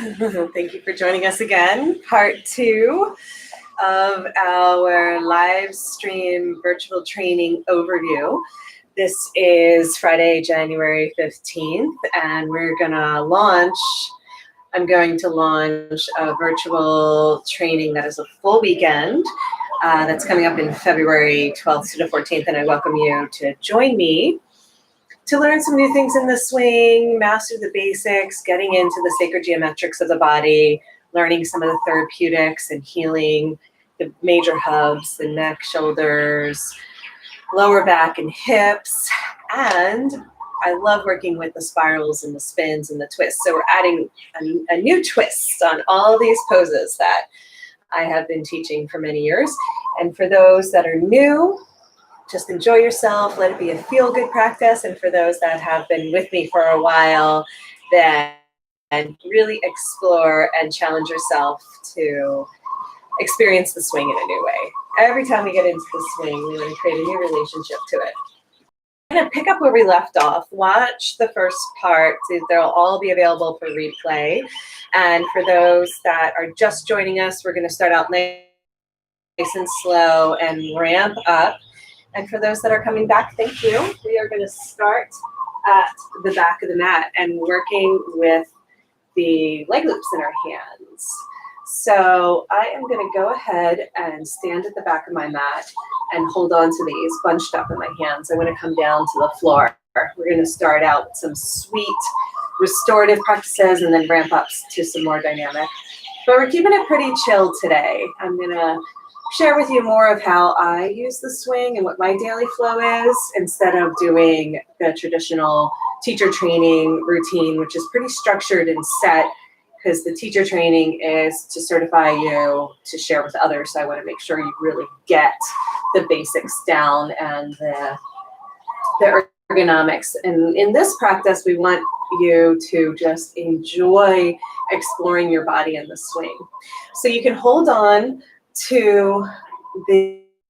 Thank you for joining us again. Part 2 of our live stream virtual training overview. This is Friday, January 15th, and I'm going to launch a virtual training that is a full weekend that's coming up in February 12th to the 14th, and I welcome you to join me to learn some new things in the swing, master the basics, getting into the sacred geometrics of the body, learning some of the therapeutics and healing the major hubs, the neck, shoulders, lower back and hips. And I love working with the spirals and the spins and the twists. So we're adding a new twist on all these poses that I have been teaching for many years. And for those that are new, just enjoy yourself, let it be a feel-good practice. And for those that have been with me for a while, then really explore and challenge yourself to experience the swing in a new way. Every time we get into the swing, we want to create a new relationship to it. I'm going to pick up where we left off. Watch the first part. They'll all be available for replay. And for those that are just joining us, we're going to start out nice and slow and ramp up. And for those that are coming back, thank you. We are going to start at the back of the mat and working with the leg loops in our hands. So I am going to go ahead and stand at the back of my mat and hold on to these bunched up in my hands. I'm going to come down to the floor. We're going to start out some sweet restorative practices and then ramp up to some more dynamic. But we're keeping it pretty chill today. I'm going to share with you more of how I use the swing and what my daily flow is, instead of doing the traditional teacher training routine, which is pretty structured and set, because the teacher training is to certify you to share with others. So I want to make sure you really get the basics down and the ergonomics. And in this practice, we want you to just enjoy exploring your body in the swing. So you can hold on to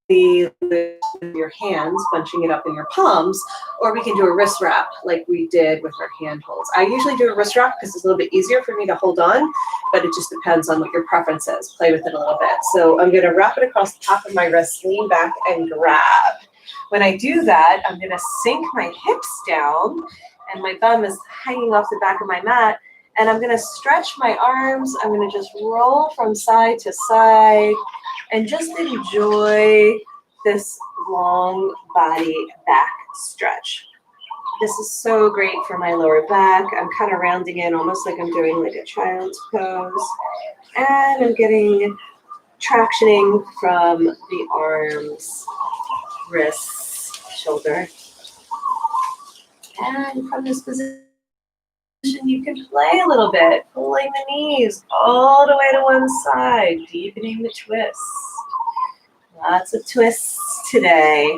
your hands, bunching it up in your palms, or we can do a wrist wrap like we did with our hand holds. I usually do a wrist wrap because it's a little bit easier for me to hold on, but it just depends on what your preference is. Play with it a little bit. So I'm going to wrap it across the top of my wrist, lean back and grab. When I do that, I'm going to sink my hips down and my bum is hanging off the back of my mat. And I'm going to stretch my arms. I'm going to just roll from side to side and just enjoy this long body back stretch. This is so great for my lower back. I'm kind of rounding in almost like I'm doing like a child's pose. And I'm getting tractioning from the arms, wrists, shoulder. And from this position, you can play a little bit, pulling the knees all the way to one side, deepening the twist. Lots of twists today.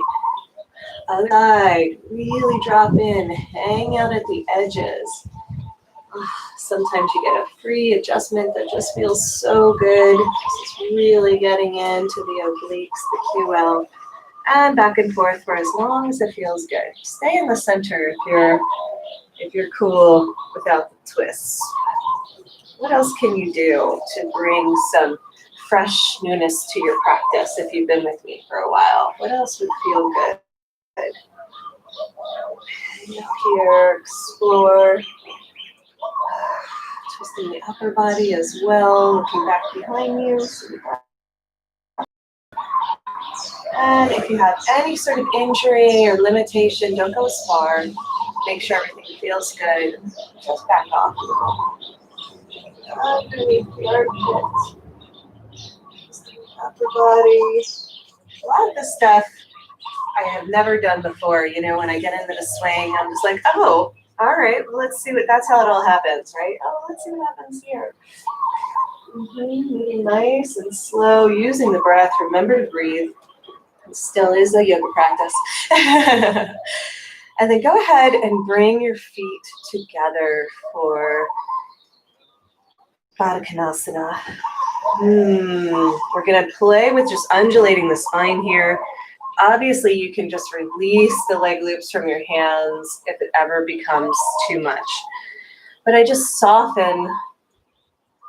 Other side, really drop in, hang out at the edges. Sometimes you get a free adjustment that just feels so good. Just really getting into the obliques, the QL, and back and forth for as long as it feels good. Stay in the center if you're cool without the twists. What else can you do to bring some fresh newness to your practice if you've been with me for a while? What else would feel good? Hang out here, explore. Twisting the upper body as well, looking back behind you. And if you have any sort of injury or limitation, don't go as far. Make sure everything feels good. Just back off. Underneath the armpit. Upper body. A lot of this stuff I have never done before. You know, when I get into the swing, I'm just like, oh, all right, well, let's see that's how it all happens, right? Oh, let's see what happens here. Nice and slow, using the breath. Remember to breathe. It still is a yoga practice. And then go ahead and bring your feet together for Badakanasana. We're going to play with just undulating the spine here. Obviously, you can just release the leg loops from your hands if it ever becomes too much. But I just soften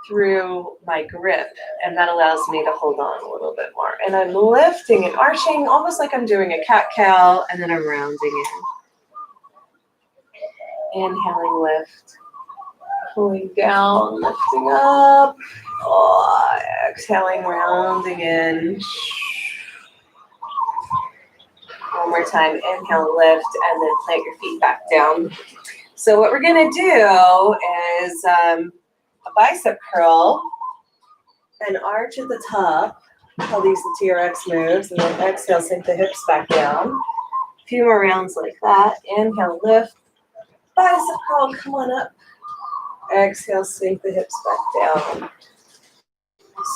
through my grip, and that allows me to hold on a little bit more. And I'm lifting and arching, almost like I'm doing a cat-cow, and then I'm rounding in. Inhaling, lift. Pulling down, lifting up. Oh, exhaling, rounding in. One more time, inhale, lift, and then plant your feet back down. So what we're gonna do is a bicep curl, an arch at the top, call these the TRX moves, and then exhale, sink the hips back down. A few more rounds like that. Inhale, lift, bicep curl, come on up. Exhale, sink the hips back down.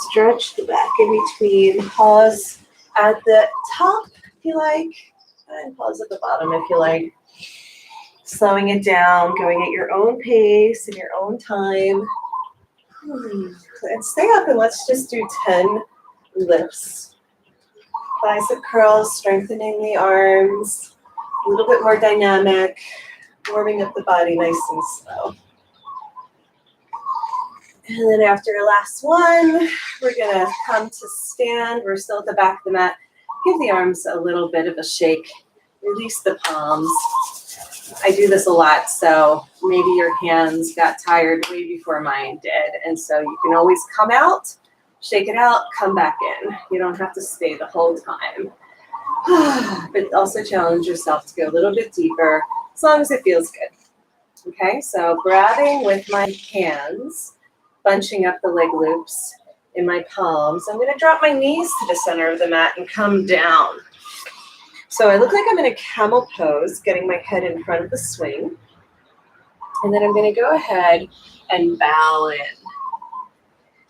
Stretch the back in between. Pause at the top if you like, and pause at the bottom if you like. Slowing it down, going at your own pace in your own time. And stay up and let's just do 10 lifts. Bicep curls, strengthening the arms, a little bit more dynamic, warming up the body nice and slow. And then after your last one, we're gonna come to stand. We're still at the back of the mat. Give the arms a little bit of a shake. Release the palms. I do this a lot, so maybe your hands got tired way before mine did. And so you can always come out, shake it out, come back in. You don't have to stay the whole time. But also challenge yourself to go a little bit deeper, as long as it feels good. Okay, so grabbing with my hands, bunching up the leg loops in my palms. I'm going to drop my knees to the center of the mat and come down. So I look like I'm in a camel pose, getting my head in front of the swing. And then I'm going to go ahead and bow in.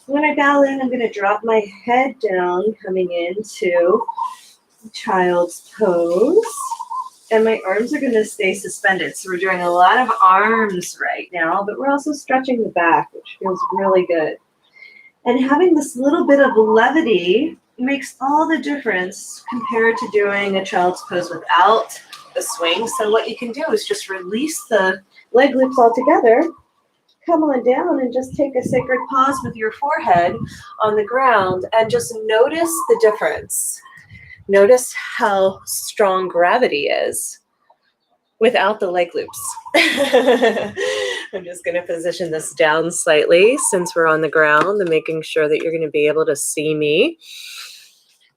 When I bow in, I'm going to drop my head down, coming into child's pose. And my arms are going to stay suspended. So we're doing a lot of arms right now, but we're also stretching the back, which feels really good. And having this little bit of levity makes all the difference compared to doing a child's pose without the swing. So what you can do is just release the leg loops altogether, come on down and just take a sacred pause with your forehead on the ground and just notice the difference. Notice how strong gravity is without the leg loops. I'm just going to position this down slightly since we're on the ground and making sure that you're going to be able to see me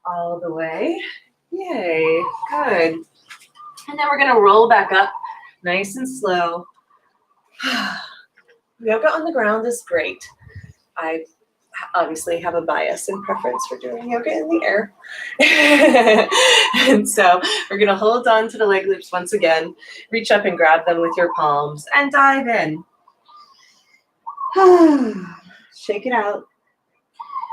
all the way. Yay, good. And then we're going to roll back up nice and slow. Yoga on the ground is great. I obviously have a bias and preference for doing yoga in the air. And so we're going to hold on to the leg loops once again, reach up and grab them with your palms and dive in. Shake it out.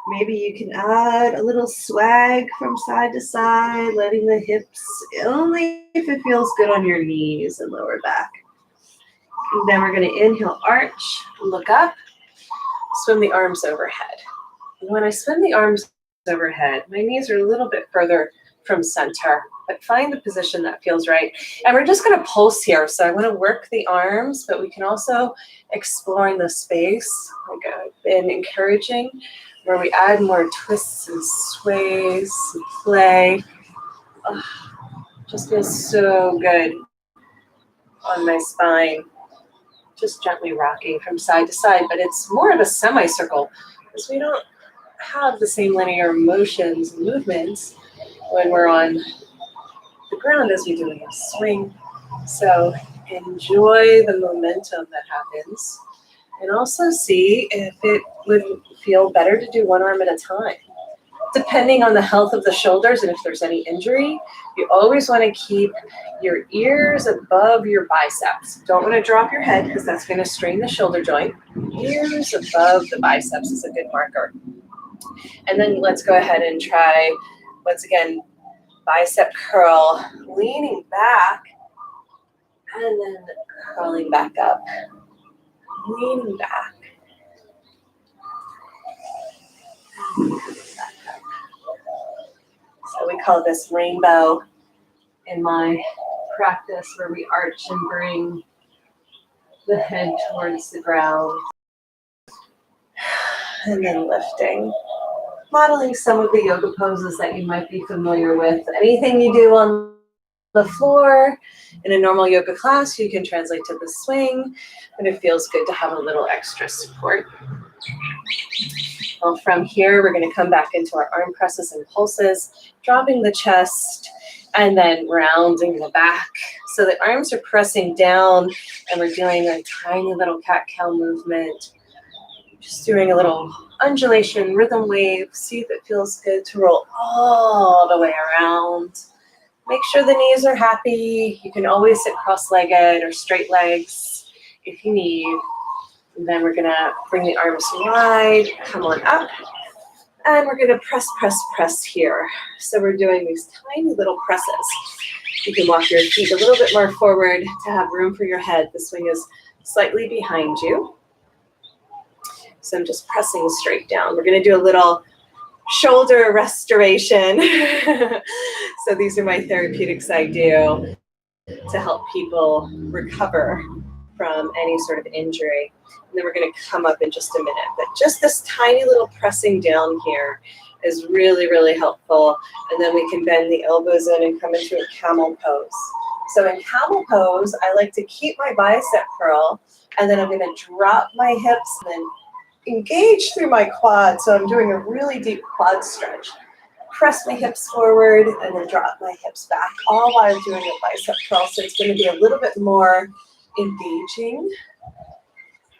Maybe you can add a little swag from side to side, letting the hips, only if it feels good on your knees and lower back. And then we're going to inhale, arch, look up. Swim the arms overhead. And when I swim the arms overhead, my knees are a little bit further from center, but find the position that feels right. And we're just going to pulse here. So I want to work the arms, but we can also explore in the space, like I've been encouraging, where we add more twists and sways and play. Oh, just feels so good on my spine. Just gently rocking from side to side, but it's more of a semicircle because we don't have the same linear motions and movements when we're on the ground as we do in a swing. So enjoy the momentum that happens and also see if it would feel better to do one arm at a time. Depending on the health of the shoulders and if there's any injury, you always want to keep your ears above your biceps. Don't want to drop your head because that's going to strain the shoulder joint. Ears above the biceps is a good marker. And then let's go ahead and try, once again, bicep curl, leaning back and then curling back up. Leaning back. So we call this rainbow in my practice, where we arch and bring the head towards the ground. And then lifting. Modeling some of the yoga poses that you might be familiar with. Anything you do on the floor in a normal yoga class, you can translate to the swing, and it feels good to have a little extra support. Well, from here, we're going to come back into our arm presses and pulses, dropping the chest, and then rounding the back. So the arms are pressing down, and we're doing a tiny little cat-cow movement. Just doing a little undulation, rhythm wave. See if it feels good to roll all the way around. Make sure the knees are happy. You can always sit cross-legged or straight legs if you need. And then we're gonna bring the arms wide, come on up, and we're gonna press, press, press here. So we're doing these tiny little presses. You can walk your feet a little bit more forward to have room for your head. The swing is slightly behind you. So I'm just pressing straight down. We're gonna do a little shoulder restoration. So these are my therapeutics I do to help people recover from any sort of injury. And then we're gonna come up in just a minute. But just this tiny little pressing down here is really, really helpful. And then we can bend the elbows in and come into a camel pose. So in camel pose, I like to keep my bicep curl, and then I'm gonna drop my hips and then engage through my quad. So I'm doing a really deep quad stretch. Press my hips forward and then drop my hips back, all while I'm doing a bicep curl. So it's going to be a little bit more engaging,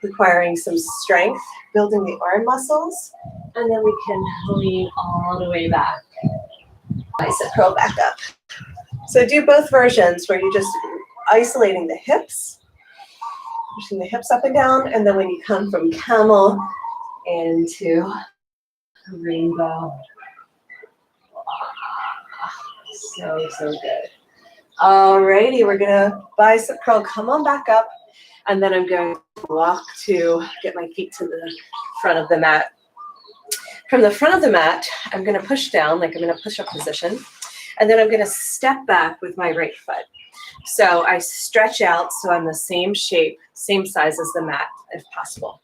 requiring some strength, building the arm muscles, and then we can lean all the way back. Bicep curl back up. So do both versions where you're just isolating the hips, pushing the hips up and down, and then when you come from camel into rainbow. So good. Alrighty, we're gonna bicep curl, come on back up, and then I'm going to walk to get my feet to the front of the mat. From the front of the mat, I'm gonna push down, like I'm in a push-up position, and then I'm gonna step back with my right foot. So I stretch out so I'm the same shape, same size as the mat if possible.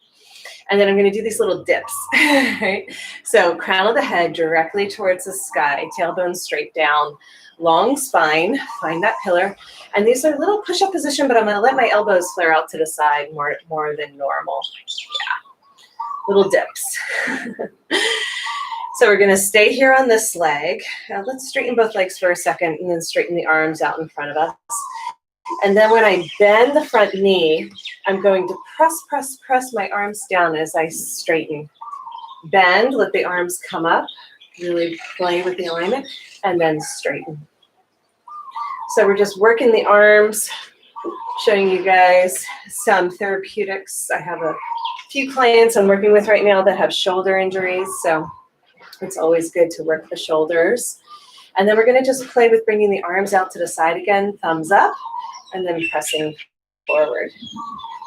And then I'm going to do these little dips, right? So crown of the head directly towards the sky, tailbone straight down, long spine, find that pillar. And these are little push-up position, but I'm going to let my elbows flare out to the side more than normal. Yeah, little dips. So we're going to stay here on this leg. Now let's straighten both legs for a second and then straighten the arms out in front of us. And then when I bend the front knee, I'm going to press, press, press my arms down as I straighten. Bend, let the arms come up, really play with the alignment, and then straighten. So we're just working the arms, showing you guys some therapeutics. I have a few clients I'm working with right now that have shoulder injuries, so it's always good to work the shoulders. And then we're going to just play with bringing the arms out to the side again, thumbs up, and then pressing forward.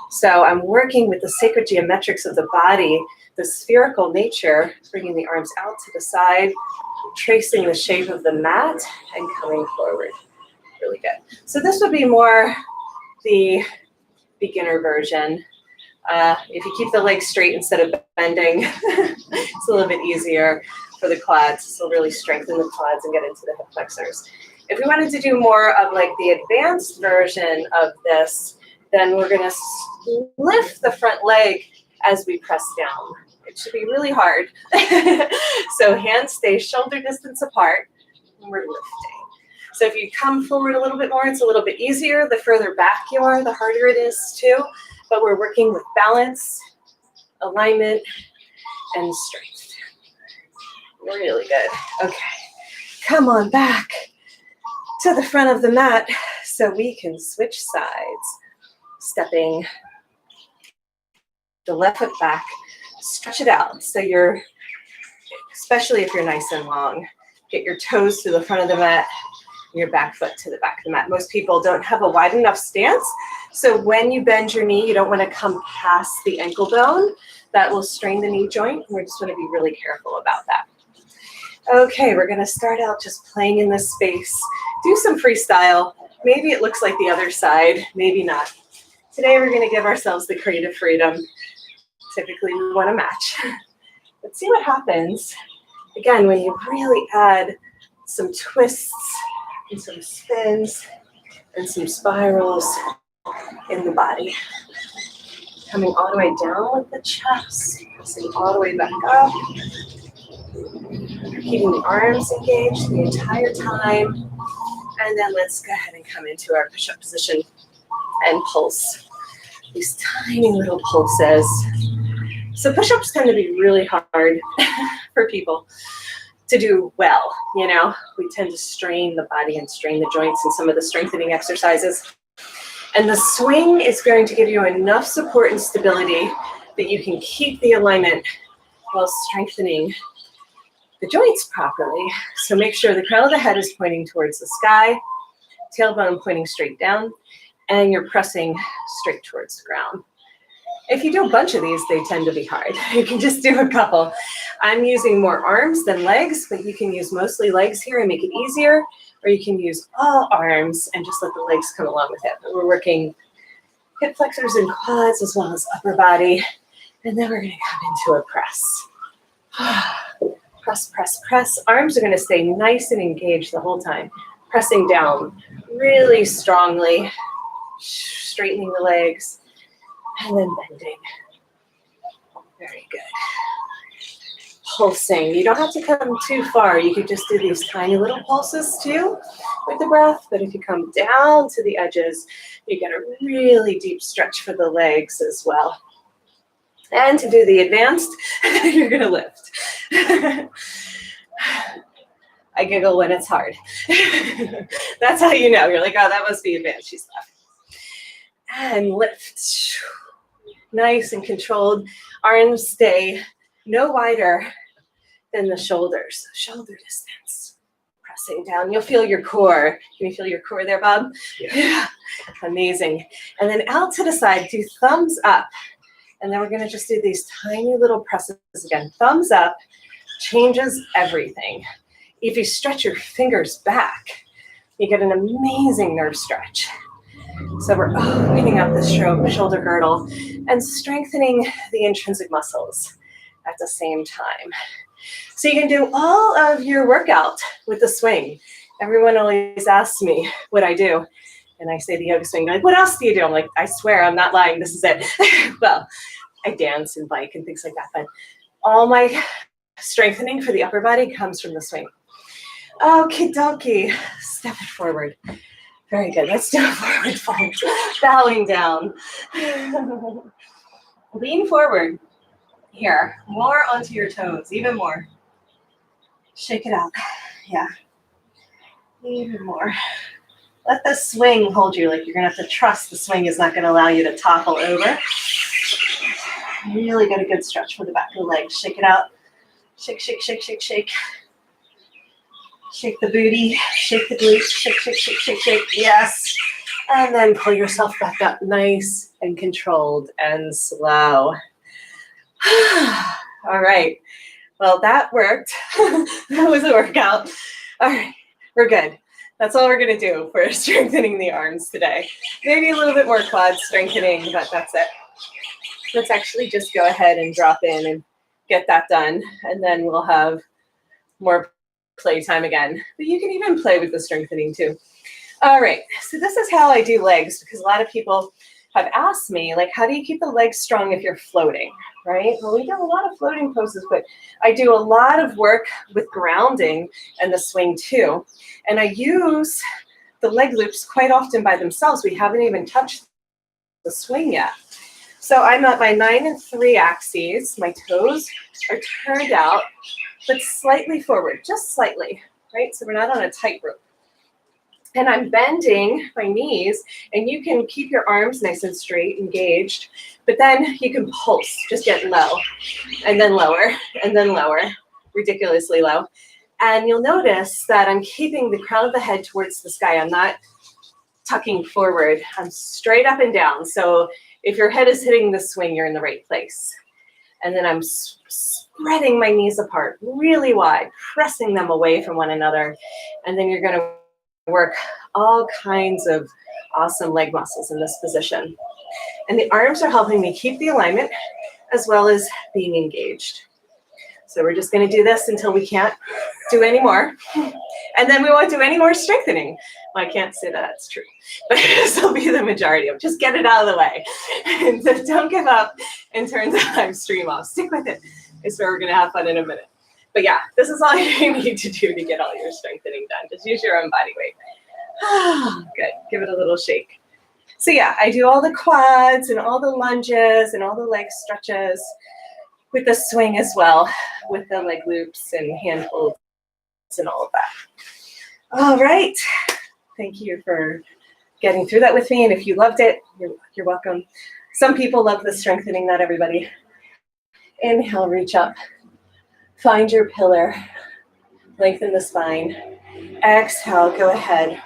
So I'm working with the sacred geometrics of the body, the spherical nature, bringing the arms out to the side, tracing the shape of the mat, and coming forward. Really good. So this would be more the beginner version. If you keep the legs straight instead of bending, it's a little bit easier for the quads. This will really strengthen the quads and get into the hip flexors. If we wanted to do more of like the advanced version of this, then we're going to lift the front leg as we press down. It should be really hard. So hands stay shoulder distance apart, and we're lifting. So if you come forward a little bit more, it's a little bit easier. The further back you are, the harder it is too. But we're working with balance, alignment, and strength. Really good. Okay, come on back to the front of the mat so we can switch sides. Stepping the left foot back, stretch it out. So you're, especially if you're nice and long, get your toes to the front of the mat, your back foot to the back of the mat. Most people don't have a wide enough stance. So when you bend your knee, you don't want to come past the ankle bone. That will strain the knee joint. We're just going to be really careful about that. Okay, we're going to start out just playing in this space. Do some freestyle. Maybe it looks like the other side, maybe not. Today we're going to give ourselves the creative freedom. Typically we want to match. But see what happens, again, when you really add some twists and some spins and some spirals in the body. Coming all the way down with the chest, pressing all the way back up. Keeping the arms engaged the entire time. And then let's go ahead and come into our push-up position and pulse. These tiny little pulses. So push-ups tend to be really hard for people to do well, you know. We tend to strain the body and strain the joints in some of the strengthening exercises. And the swing is going to give you enough support and stability that you can keep the alignment while strengthening the joints properly. So make sure the crown of the head is pointing towards the sky, tailbone pointing straight down, and you're pressing straight towards the ground. If you do a bunch of these, they tend to be hard. You can just do a couple. I'm using more arms than legs, but you can use mostly legs here and make it easier, or you can use all arms and just let the legs come along with it. But we're working hip flexors and quads as well as upper body. And then we're gonna come into a press. Press, press, press. Arms are gonna stay nice and engaged the whole time. Pressing down really strongly, straightening the legs, and then bending. Very good. Pulsing. You don't have to come too far. You could just do these tiny little pulses too with the breath. But if you come down to the edges, you get a really deep stretch for the legs as well. And to do the advanced, you're going to lift. I giggle when it's hard. That's how you know. You're like, oh, that must be advanced. She's laughing. And lift. Nice and controlled. Arms stay no wider than the shoulders. Shoulder distance. Pressing down. You'll feel your core. Can you feel your core there, Bob? Yeah. Amazing. And then out to the side, do thumbs up. And then we're going to just do these tiny little presses again. Thumbs up changes everything. If you stretch your fingers back, you get an amazing nerve stretch. So we're opening up the shoulder girdle and strengthening the intrinsic muscles at the same time. So you can do all of your workout with the swing. Everyone always asks me what I do. And I say the yoga swing. They're like, what else do you do? I'm like, I swear, I'm not lying. This is it. Well, I dance and bike and things like that. But all my strengthening for the upper body comes from the swing. Okie dokie. Step it forward. Very good. Let's do a forward fold. Bowing down. Lean forward. Here. More onto your toes. Even more. Shake it out. Yeah. Even more. Let the swing hold you. Like you're going to have to trust the swing is not going to allow you to topple over. Really get a good stretch for the back of the legs. Shake it out. Shake, shake, shake, shake, shake. Shake the booty, shake the glutes, shake, shake, shake, shake, shake. Yes. And then pull yourself back up nice and controlled and slow. All right. Well, that worked. That was a workout. All right. We're good. That's all we're going to do for strengthening the arms today. Maybe a little bit more quad strengthening, but that's it. Let's actually just go ahead and drop in and get that done. And then we'll have more playtime again. But you can even play with the strengthening too. All right, so this is how I do legs, because a lot of people have asked me, like, how do you keep the legs strong if you're floating, right? Well, we do a lot of floating poses, but I do a lot of work with grounding and the swing too. And I use the leg loops quite often by themselves. We haven't even touched the swing yet. So I'm at my 9 and 3 axes. My toes are turned out, but slightly forward, just slightly, right? So we're not on a tightrope. And I'm bending my knees, and you can keep your arms nice and straight, engaged, but then you can pulse, just get low, and then lower, ridiculously low. And you'll notice that I'm keeping the crown of the head towards the sky. I'm not tucking forward. I'm straight up and down. So if your head is hitting the swing, you're in the right place. And then I'm spreading my knees apart really wide, pressing them away from one another. And then you're going to work all kinds of awesome leg muscles in this position. And the arms are helping me keep the alignment as well as being engaged. So we're just going to do this until we can't do any more. And then we won't do any more strengthening. Well, I can't say that it's true, but this will be the majority of. Just get it out of the way. And so don't give up and turn the live stream off. Stick with it. It's where we're going to have fun in a minute. But yeah, this is all you need to do to get all your strengthening done. Just use your own body weight. Good. Give it a little shake. So yeah, I do all the quads and all the lunges and all the leg stretches with the swing as well, with the leg loops and hand holds and all of that. All right. Thank you for getting through that with me. And if you loved it, you're welcome. Some people love the strengthening, not everybody. Inhale, reach up. Find your pillar. Lengthen the spine. Exhale, go ahead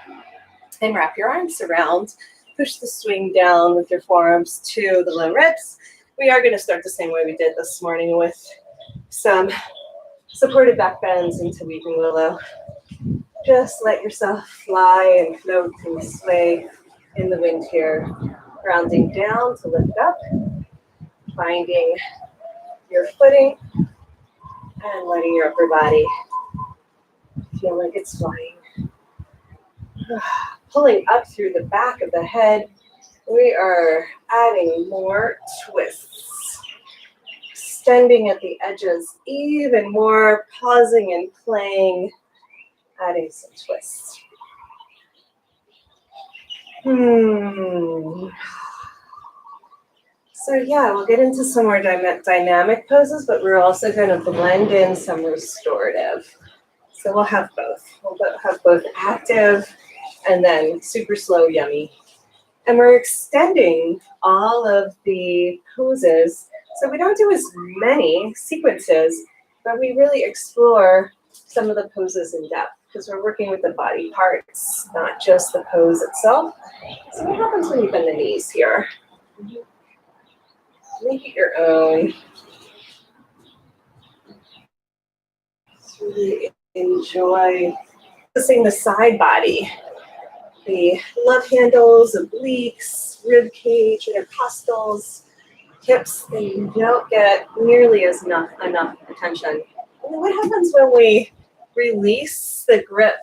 and wrap your arms around. Push the swing down with your forearms to the low ribs. We are going to start the same way we did this morning with some supported back bends into weeping willow. Just let yourself fly and float and sway in the wind here. Grounding down to lift up. Finding your footing and letting your upper body feel like it's flying. Pulling up through the back of the head, we are adding more twists. Extending at the edges even more, pausing and playing, adding some twists. So yeah, we'll get into some more dynamic poses, but we're also going to blend in some restorative. So we'll have both. We'll have both active and then super slow, yummy. And we're extending all of the poses. So we don't do as many sequences, but we really explore some of the poses in depth because we're working with the body parts, not just the pose itself. So what happens when you bend the knees here? Make it your own. So really enjoy focusing the side body, the love handles, obliques, rib cage, intercostals, hips. They don't get nearly as enough attention. And then what happens when we release the grip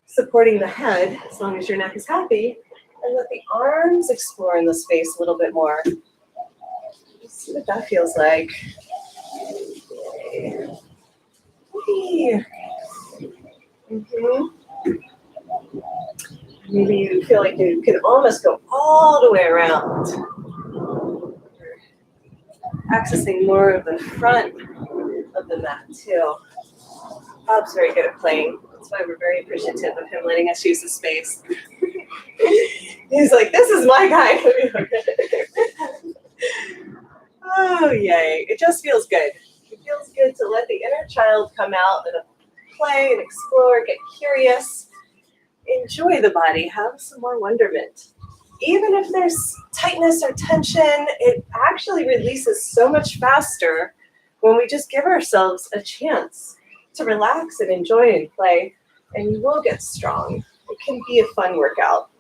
supporting the head, as long as your neck is happy, and let the arms explore in the space a little bit more? Let's see what that feels like. Maybe you feel like you could almost go all the way around. Accessing more of the front of the mat too. Bob's very good at playing. That's why we're very appreciative of him letting us use the space. He's like, this is my guy. Oh, yay. It just feels good. It feels good to let the inner child come out and play and explore, get curious, enjoy the body, have some more wonderment. Even if there's tightness or tension, it actually releases so much faster when we just give ourselves a chance to relax and enjoy and play, and you will get strong. It can be a fun workout.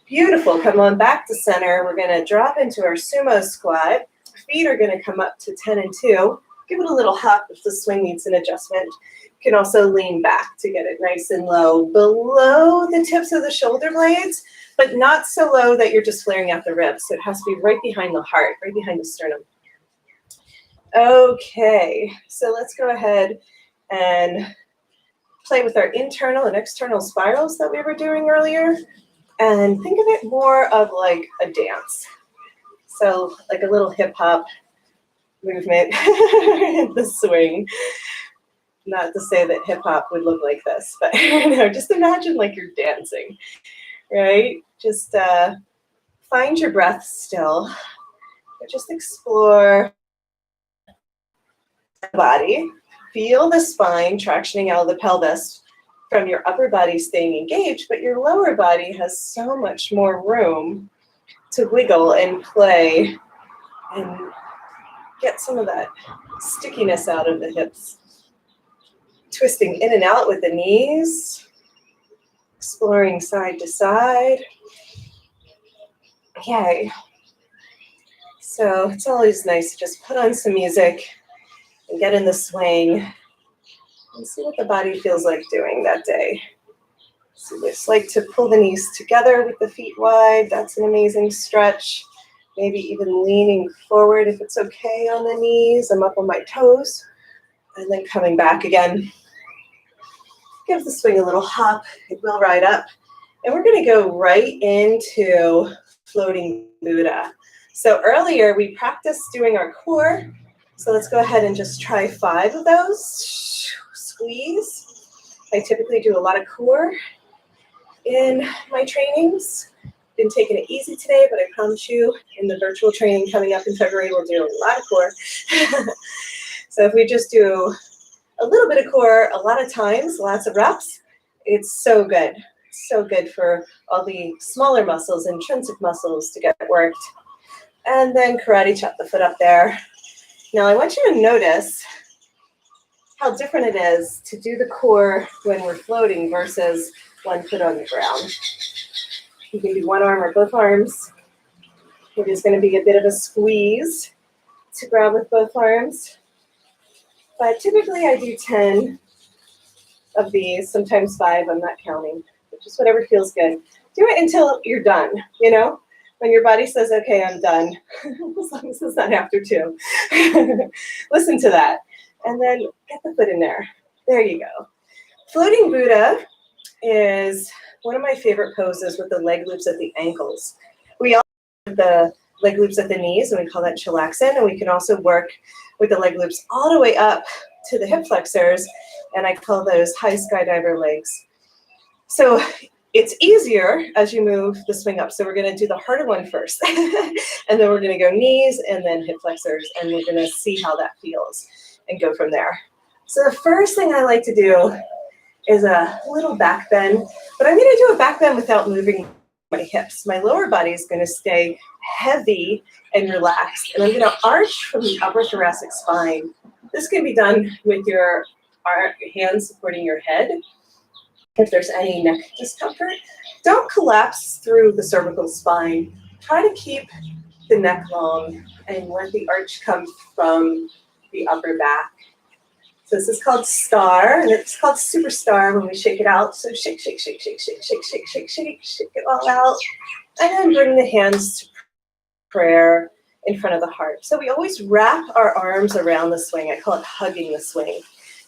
Beautiful. Come on back to center. We're going to drop into our sumo squat. Feet are going to come up to 10 and 2. Give it a little hop if the swing needs an adjustment. You can also lean back to get it nice and low below the tips of the shoulder blades, but not so low that you're just flaring out the ribs. So it has to be right behind the heart, right behind the sternum. Okay, so let's go ahead and play with our internal and external spirals that we were doing earlier. And think of it more of like a dance. So like a little hip hop movement, the swing. Not to say that hip hop would look like this, but just imagine like you're dancing, right? Just find your breath still. But just explore the body. Feel the spine tractioning out of the pelvis from your upper body staying engaged, but your lower body has so much more room to wiggle and play and get some of that stickiness out of the hips. Twisting in and out with the knees, exploring side to side. Okay. So it's always nice to just put on some music and get in the swing and see what the body feels like doing that day. So just like to pull the knees together with the feet wide. That's an amazing stretch. Maybe even leaning forward if it's okay on the knees. I'm up on my toes. And then coming back again. Give the swing a little hop. It will ride up. And we're going to go right into floating Buddha. So earlier we practiced doing our core. So let's go ahead and just try 5 of those. Squeeze. I typically do a lot of core in my trainings. Been taking it easy today, but I promise you in the virtual training coming up in February, we'll do a lot of core. So if we just do a little bit of core a lot of times, lots of reps, it's so good. So good for all the smaller muscles, intrinsic muscles to get worked. And then karate chop the foot up there. Now I want you to notice how different it is to do the core when we're floating versus one foot on the ground. You can do one arm or both arms. It is going to be a bit of a squeeze to grab with both arms. But typically I do 10 of these, sometimes 5, I'm not counting. But just whatever feels good. Do it until you're done, you know? When your body says, okay, I'm done, as long as it's not after 2. Listen to that. And then get the foot in there. There you go. Floating Buddha is one of my favorite poses with the leg loops at the ankles. We also have the leg loops at the knees, and we call that chilaxin. And we can also work with the leg loops all the way up to the hip flexors, and I call those high skydiver legs. So it's easier as you move the swing up. So we're going to do the harder one first, and then we're going to go knees and then hip flexors, and we're going to see how that feels and go from there. So the first thing I like to do is a little back bend, but I'm going to do a back bend without moving my hips. My lower body is going to stay heavy and relaxed, and I'm going to arch from the upper thoracic spine. This can be done with your hands supporting your head. If there's any neck discomfort, don't collapse through the cervical spine. Try to keep the neck long and let the arch come from the upper back. So this is called star, and it's called superstar when we shake it out. So shake, shake, shake, shake, shake, shake, shake, shake, shake, shake it all out. And then bring the hands to prayer in front of the heart. So we always wrap our arms around the swing. I call it hugging the swing.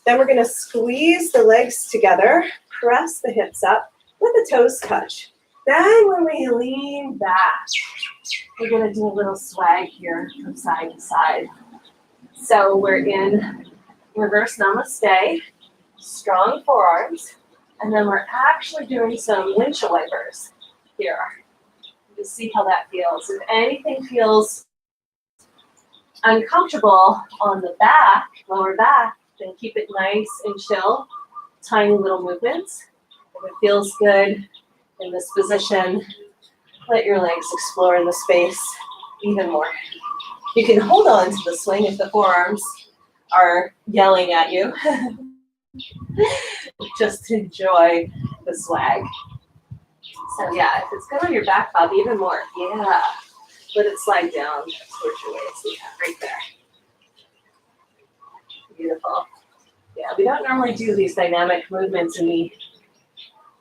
Then we're going to squeeze the legs together, press the hips up, let the toes touch. Then when we lean back, we're going to do a little swag here from side to side. So we're in reverse namaste, strong forearms, and then we're actually doing some windshield wipers here. You see how that feels. If anything feels uncomfortable on the back, lower back, then keep it nice and chill. Tiny little movements. If it feels good in this position, let your legs explore in the space even more. You can hold on to the swing if the forearms are yelling at you. Just enjoy the swag. So yeah, if it's good on your back, Bob, even more. Yeah. Let it slide down towards your waist. Yeah, right there. Beautiful. Yeah, we don't normally do these dynamic movements in the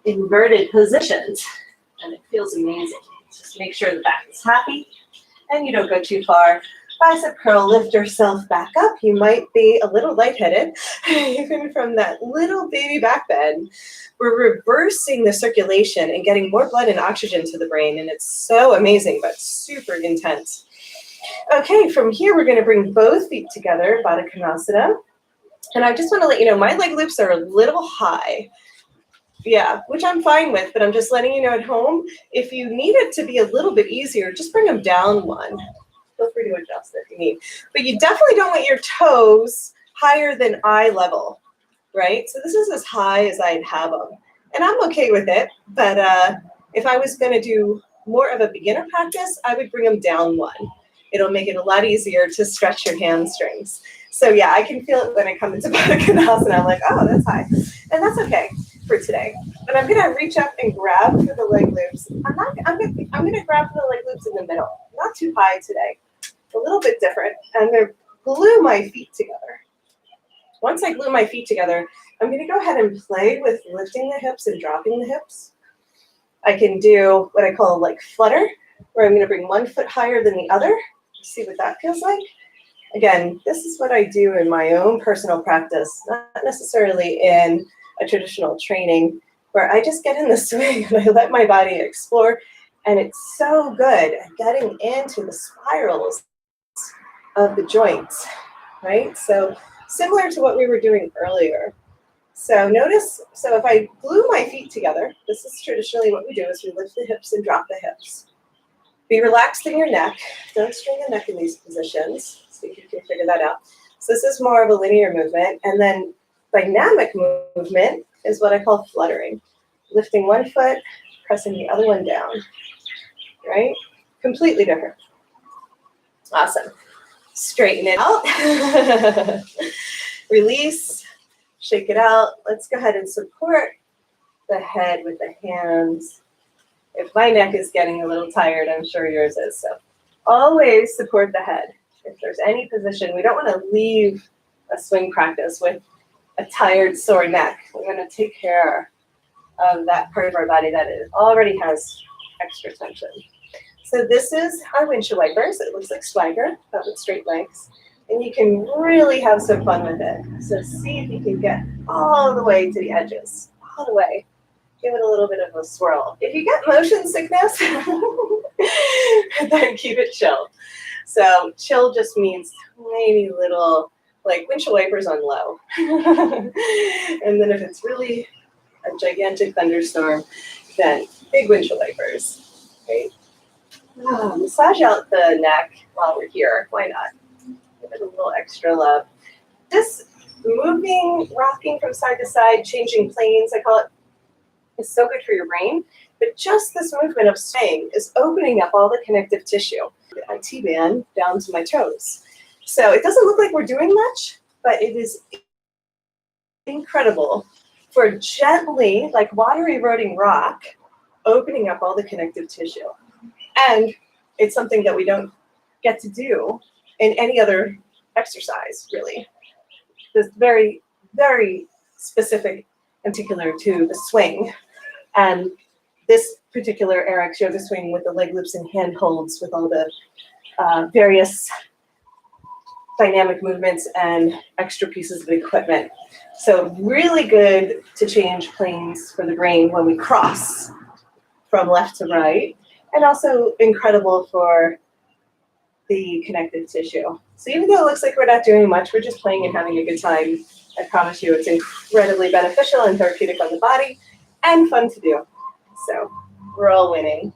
inverted positions, and it feels amazing. Just make sure the back is happy and you don't go too far. Bicep curl, lift yourself back up. You might be a little lightheaded, even from that little baby back bend. We're reversing the circulation and getting more blood and oxygen to the brain, and it's so amazing, but super intense. Okay, from here we're going to bring both feet together, Badakanasana. And I just want to let you know, my leg loops are a little high. Yeah, which I'm fine with, but I'm just letting you know at home, if you need it to be a little bit easier, just bring them down one. Feel free to adjust if you need. But you definitely don't want your toes higher than eye level, right? So this is as high as I'd have them. And I'm okay with it, but if I was going to do more of a beginner practice, I would bring them down one. It'll make it a lot easier to stretch your hamstrings. So yeah, I can feel it when I come into Badakanasana. I'm like, oh, that's high. And that's okay for today. But I'm gonna reach up and grab for the leg loops. I'm gonna grab for the leg loops in the middle. Not too high today. A little bit different. I'm gonna glue my feet together. once I glue my feet together, I'm going to go ahead and play with lifting the hips and dropping the hips. I can do what I call like flutter, where I'm going to bring one foot higher than the other. See what that feels like. Again, this is what I do in my own personal practice, not necessarily in a traditional training, where I just get in the swing and I let my body explore. And it's so good at getting into the spirals of the joints, right? So similar to what we were doing earlier. So notice, so if I glue my feet together, this is traditionally what we do, is we lift the hips and drop the hips. Be relaxed in your neck. Don't strain the neck in these positions. See if you can figure that out. So this is more of a linear movement. And then dynamic movement is what I call fluttering. Lifting one foot, pressing the other one down, right? Completely different. Awesome. Straighten it out. Release. Shake it out. Let's go ahead and support the head with the hands. If my neck is getting a little tired, I'm sure yours is. So always support the head. If there's any position, we don't want to leave a swing practice with a tired, sore neck. We're going to take care of that part of our body that already has extra tension. So this is our windshield wipers. It looks like swagger, but with straight legs. And you can really have some fun with it. So see if you can get all the way to the edges, all the way. Give it a little bit of a swirl. If you get motion sickness, then keep it chill. So chill just means maybe little, like windshield wipers on low. And then if it's really a gigantic thunderstorm, then big windshield wipers. Right? Massage out the neck while we're here. Why not? Give it a little extra love. This moving, rocking from side to side, changing planes, I call it, is so good for your brain. But just this movement of swaying is opening up all the connective tissue. A T-band down to my toes. So it doesn't look like we're doing much, but it is incredible for gently, like water eroding rock, opening up all the connective tissue. And it's something that we don't get to do in any other exercise, really. This very, very specific and particular to the swing. And this particular AYRx yoga swing with the leg loops and hand holds with all the various dynamic movements and extra pieces of equipment. So really good to change planes for the brain when we cross from left to right, and also incredible for the connective tissue. So even though it looks like we're not doing much, we're just playing and having a good time. I promise you it's incredibly beneficial and therapeutic on the body and fun to do. So we're all winning.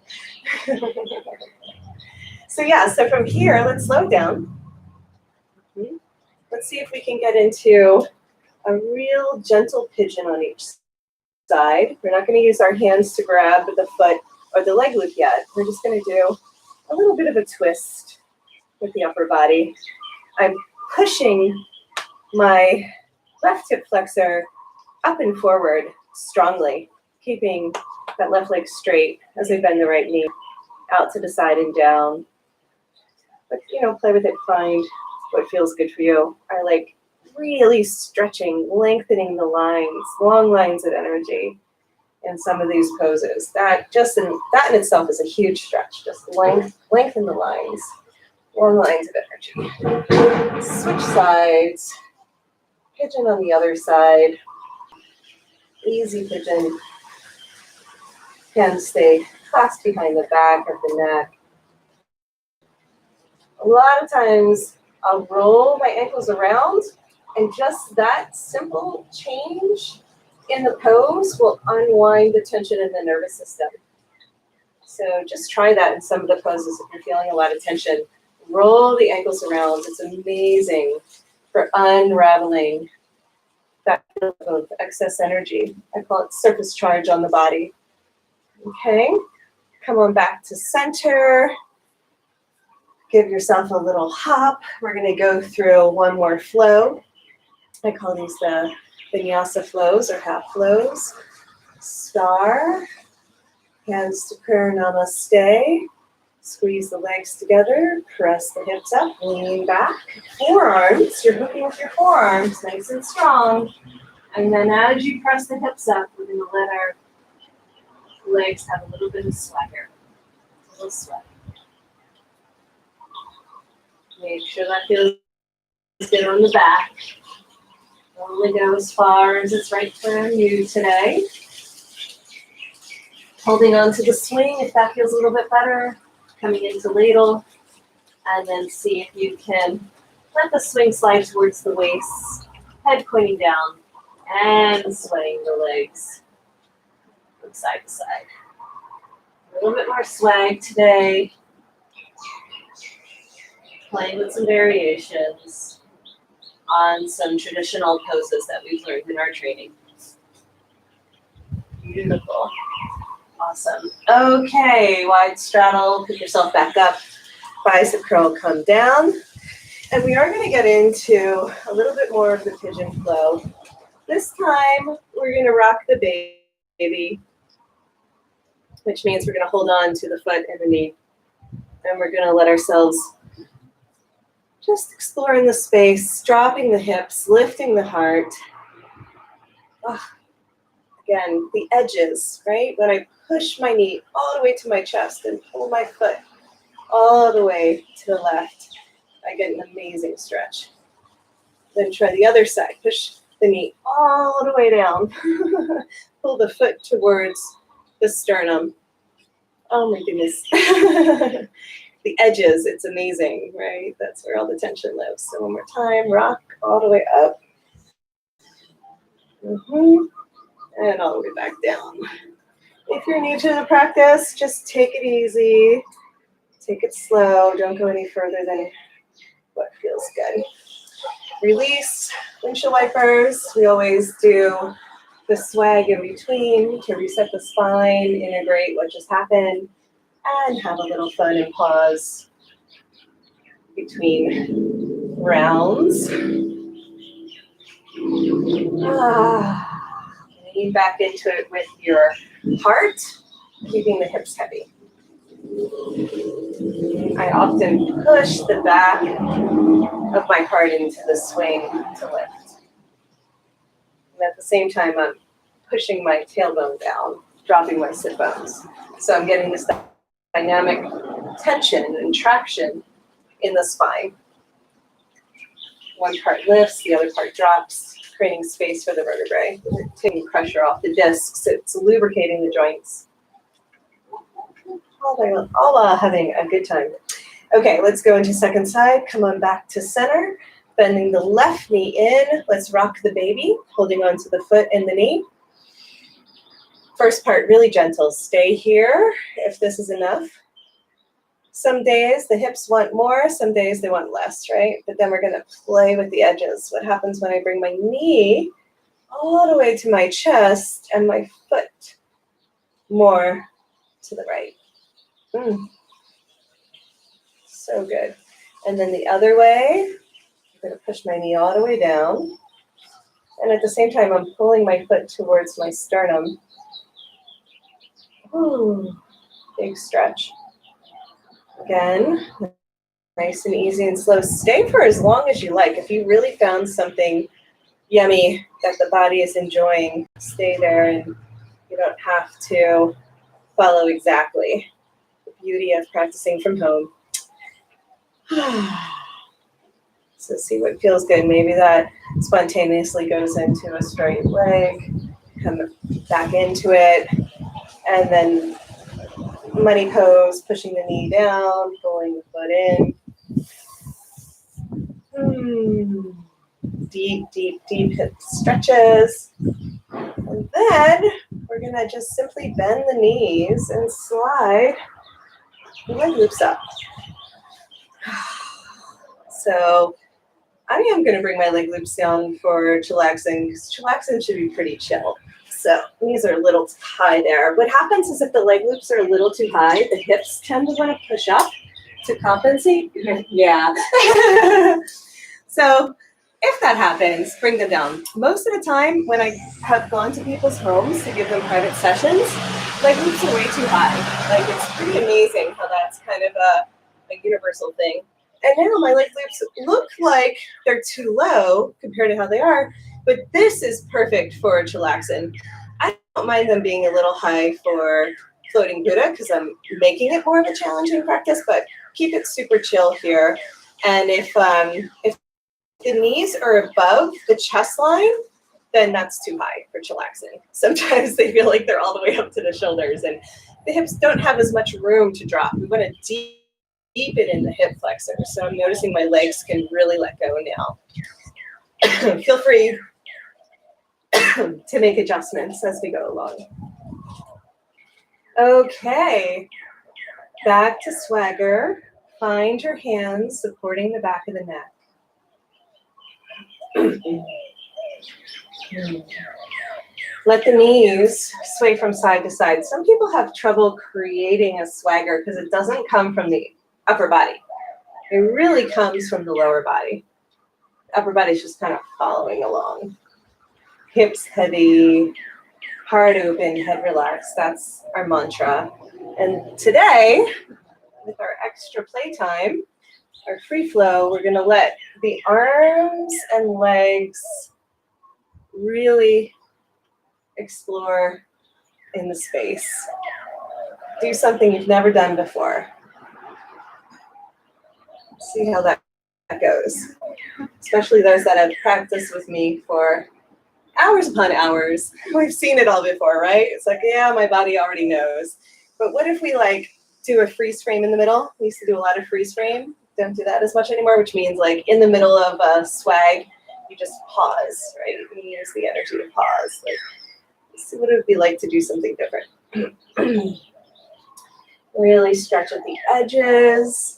So yeah, so from here, let's slow down. Let's see if we can get into a real gentle pigeon on each side. We're not going to use our hands to grab the foot or the leg loop yet. We're just going to do a little bit of a twist with the upper body. I'm pushing my left hip flexor up and forward strongly, keeping that left leg straight as I bend the right knee out to the side and down. But, you know, play with it, find what feels good for you. I like really stretching, lengthening the lines, long lines of energy in some of these poses. That in itself is a huge stretch. Just lengthen the lines, long lines of energy. Switch sides. Pigeon on the other side. Easy pigeon. Hands stay clasped behind the back of the neck. A lot of times I'll roll my ankles around, and just that simple change in the pose will unwind the tension in the nervous system. So just try that in some of the poses if you're feeling a lot of tension. Roll the ankles around. It's amazing for unraveling that of excess energy. I call it surface charge on the body. Okay, come on back to center. Give yourself a little hop. We're going to go through one more flow. I call these the vinyasa flows or half flows. Star, hands to prayer, namaste. Squeeze the legs together, press the hips up, lean back. Forearms, you're hooking with your forearms, nice and strong. And then as you press the hips up, we're going to let our legs have a little bit of swagger. A little swag. Make sure that feels good on the back. Only go as far as it's right for you today. Holding on to the swing if that feels a little bit better. Coming into ladle. And then see if you can let the swing slide towards the waist. Head pointing down. And swaying the legs from side to side. A little bit more swag today. Playing with some variations on some traditional poses that we've learned in our training. Beautiful. Awesome. Okay, wide straddle, pick yourself back up. Bicep curl, come down. And we are going to get into a little bit more of the pigeon flow. This time, we're going to rock the baby, which means we're going to hold on to the foot and the knee. And we're going to let ourselves just explore in the space, dropping the hips, lifting the heart. Again, the edges, right? When I push my knee all the way to my chest and pull my foot all the way to the left, I get an amazing stretch. Then try the other side. Push the knee all the way down. Pull the foot towards the sternum. Oh my goodness. The edges, it's amazing, right? That's where all the tension lives. So one more time, rock all the way up. And all the way back down. If you're new to the practice, just take it easy. Take it slow. Don't go any further than what feels good. Release, windshield wipers. We always do the swag in between to reset the spine, integrate what just happened, and have a little fun and pause between rounds. Lean back into it with your heart, keeping the hips heavy. I often push the back of my heart into the swing to lift. And at the same time, I'm pushing my tailbone down, dropping my sit bones. So I'm getting this dynamic tension and traction in the spine. One part lifts, the other part drops, creating space for the vertebrae, taking pressure off the discs. It's lubricating the joints. All having a good time. Okay, let's go into second side. Come on back to center. Bending the left knee in. Let's rock the baby, holding on to the foot and the knee. First part, really gentle. Stay here if this is enough. Some days the hips want more, some days they want less, right? But then we're gonna play with the edges. What happens when I bring my knee all the way to my chest and my foot more to the right? So good. And then the other way, I'm gonna push my knee all the way down. And at the same time, I'm pulling my foot towards my sternum. Big stretch. Again, nice and easy and slow. Stay for as long as you like. If you really found something yummy that the body is enjoying, stay there, and you don't have to follow exactly. The beauty of practicing from home. So see what feels good. Maybe that spontaneously goes into a straight leg. Come back into it. And then money pose, pushing the knee down, pulling the foot in. Deep, deep, deep hip stretches. And then we're going to just simply bend the knees and slide the leg loops up. So I am going to bring my leg loops down for chillaxing, because chillaxing should be pretty chill. So knees are a little high there. What happens is if the leg loops are a little too high, the hips tend to want to push up to compensate. Yeah. So if that happens, bring them down. Most of the time when I have gone to people's homes to give them private sessions, my glutes are way too high. Like, it's pretty amazing how that's kind of a universal thing. And now my leg glutes look like they're too low compared to how they are, but this is perfect for chillaxin. I don't mind them being a little high for floating Buddha because I'm making it more of a challenging practice, but keep it super chill here. And if the knees are above the chest line, then that's too high for chillaxin. Sometimes they feel like they're all the way up to the shoulders, and the hips don't have as much room to drop. We want to deepen in the hip flexor. So I'm noticing my legs can really let go now. Feel free to make adjustments as we go along. Okay, back to swagger. Find your hands supporting the back of the neck. Let the knees sway from side to side. Some people have trouble creating a swagger because it doesn't come from the upper body. It really comes from the lower body. The upper body is just kind of following along. Hips heavy, heart open, head relaxed. That's our mantra. And today, with our extra playtime, our free flow, we're going to let the arms and legs really explore in the space. Do something you've never done before. See how that goes. Especially those that have practiced with me for hours upon hours. We've seen it all before, right? It's like, yeah, my body already knows. But what if we like do a freeze frame in the middle? We used to do a lot of freeze frame. Don't do that as much anymore, which means like in the middle of a swag, you just pause, right? You use the energy to pause. Like, see what it would be like to do something different. Really stretch at the edges.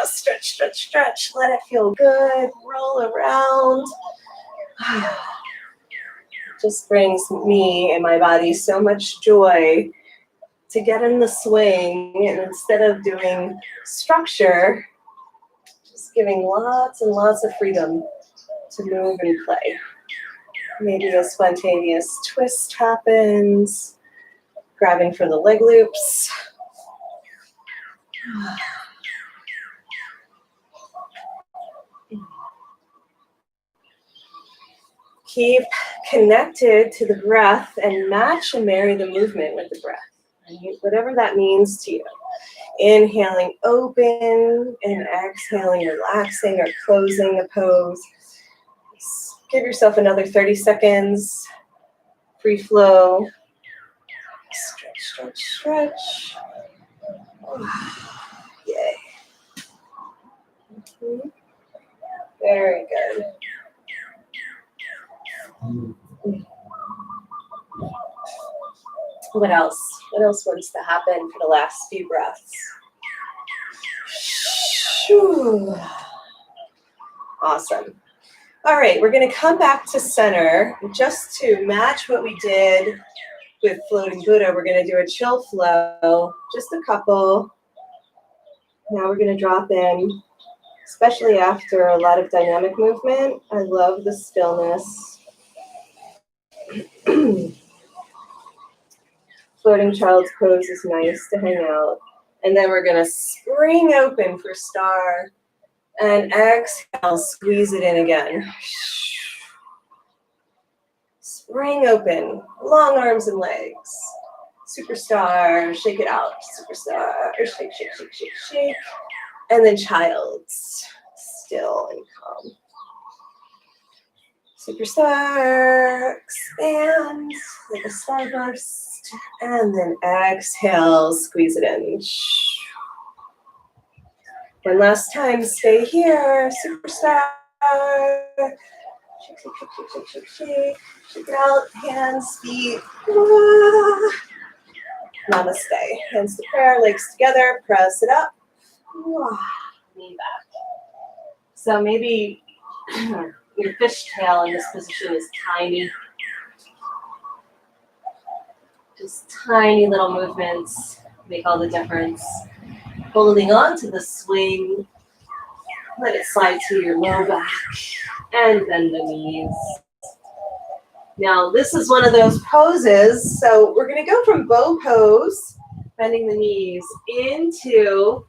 Stretch, stretch, stretch. Let it feel good. Roll around. Just brings me and my body so much joy to get in the swing, and instead of doing structure, just giving lots and lots of freedom to move and play. Maybe a spontaneous twist happens, grabbing for the leg loops. Keep connected to the breath and match and marry the movement with the breath, right? Whatever that means to you. Inhaling open and exhaling, relaxing or closing the pose. Give yourself another 30 seconds. Free flow. Stretch, stretch, stretch. Yay. Very good. What else? What else wants to happen for the last few breaths? Awesome. All right, we're going to come back to center just to match what we did with floating Buddha. We're going to do a chill flow, just a couple. Now we're going to drop in, especially after a lot of dynamic movement. I love the stillness. Floating child's pose is nice to hang out. And then we're going to spring open for star. And exhale, squeeze it in again. Spring open, long arms and legs. Superstar, shake it out. Superstar, shake, shake, shake, shake, shake. And then child's, still and calm. Superstar, expand like a starburst. And then exhale, squeeze it in. One last time, stay here. Superstar. Shake, shake, shake, shake, shake, shake. Shake it out. Hands, feet. Namaste. Hands to prayer, legs together. Press it up. Knee back. So maybe your fishtail in this position is tiny. Just tiny little movements make all the difference. Holding on to the swing. Let it slide to your low back and bend the knees. Now, this is one of those poses. So we're going to go from bow pose, bending the knees, into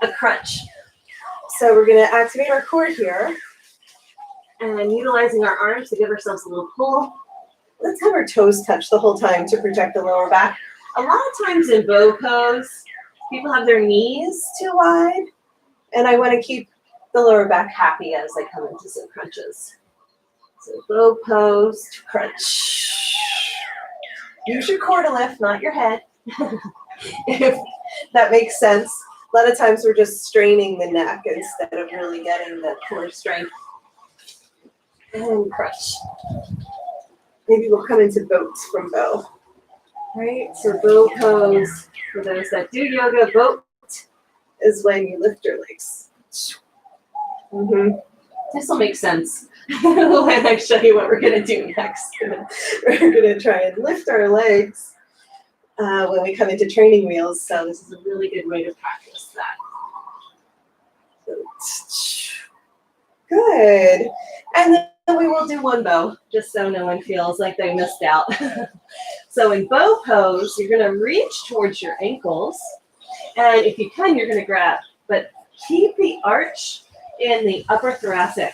a crunch. So we're going to activate our core here and utilizing our arms to give ourselves a little pull. Let's have our toes touch the whole time to protect the lower back. A lot of times in bow pose, people have their knees too wide, and I want to keep the lower back happy as I come into some crunches. So bow pose to crunch. Use your core to lift, not your head, if that makes sense. A lot of times we're just straining the neck instead of really getting the core strength. And crunch. Maybe we'll come into boats from bow. Right? So bow pose, for those that do yoga, boat is when you lift your legs. This will make sense when I show you what we're going to do next. We're going to try and lift our legs when we come into training wheels. So this is a really good way to practice that. Good. And then we will do one bow, just so no one feels like they missed out. So in bow pose, you're going to reach towards your ankles. And if you can, you're going to grab. But keep the arch in the upper thoracic.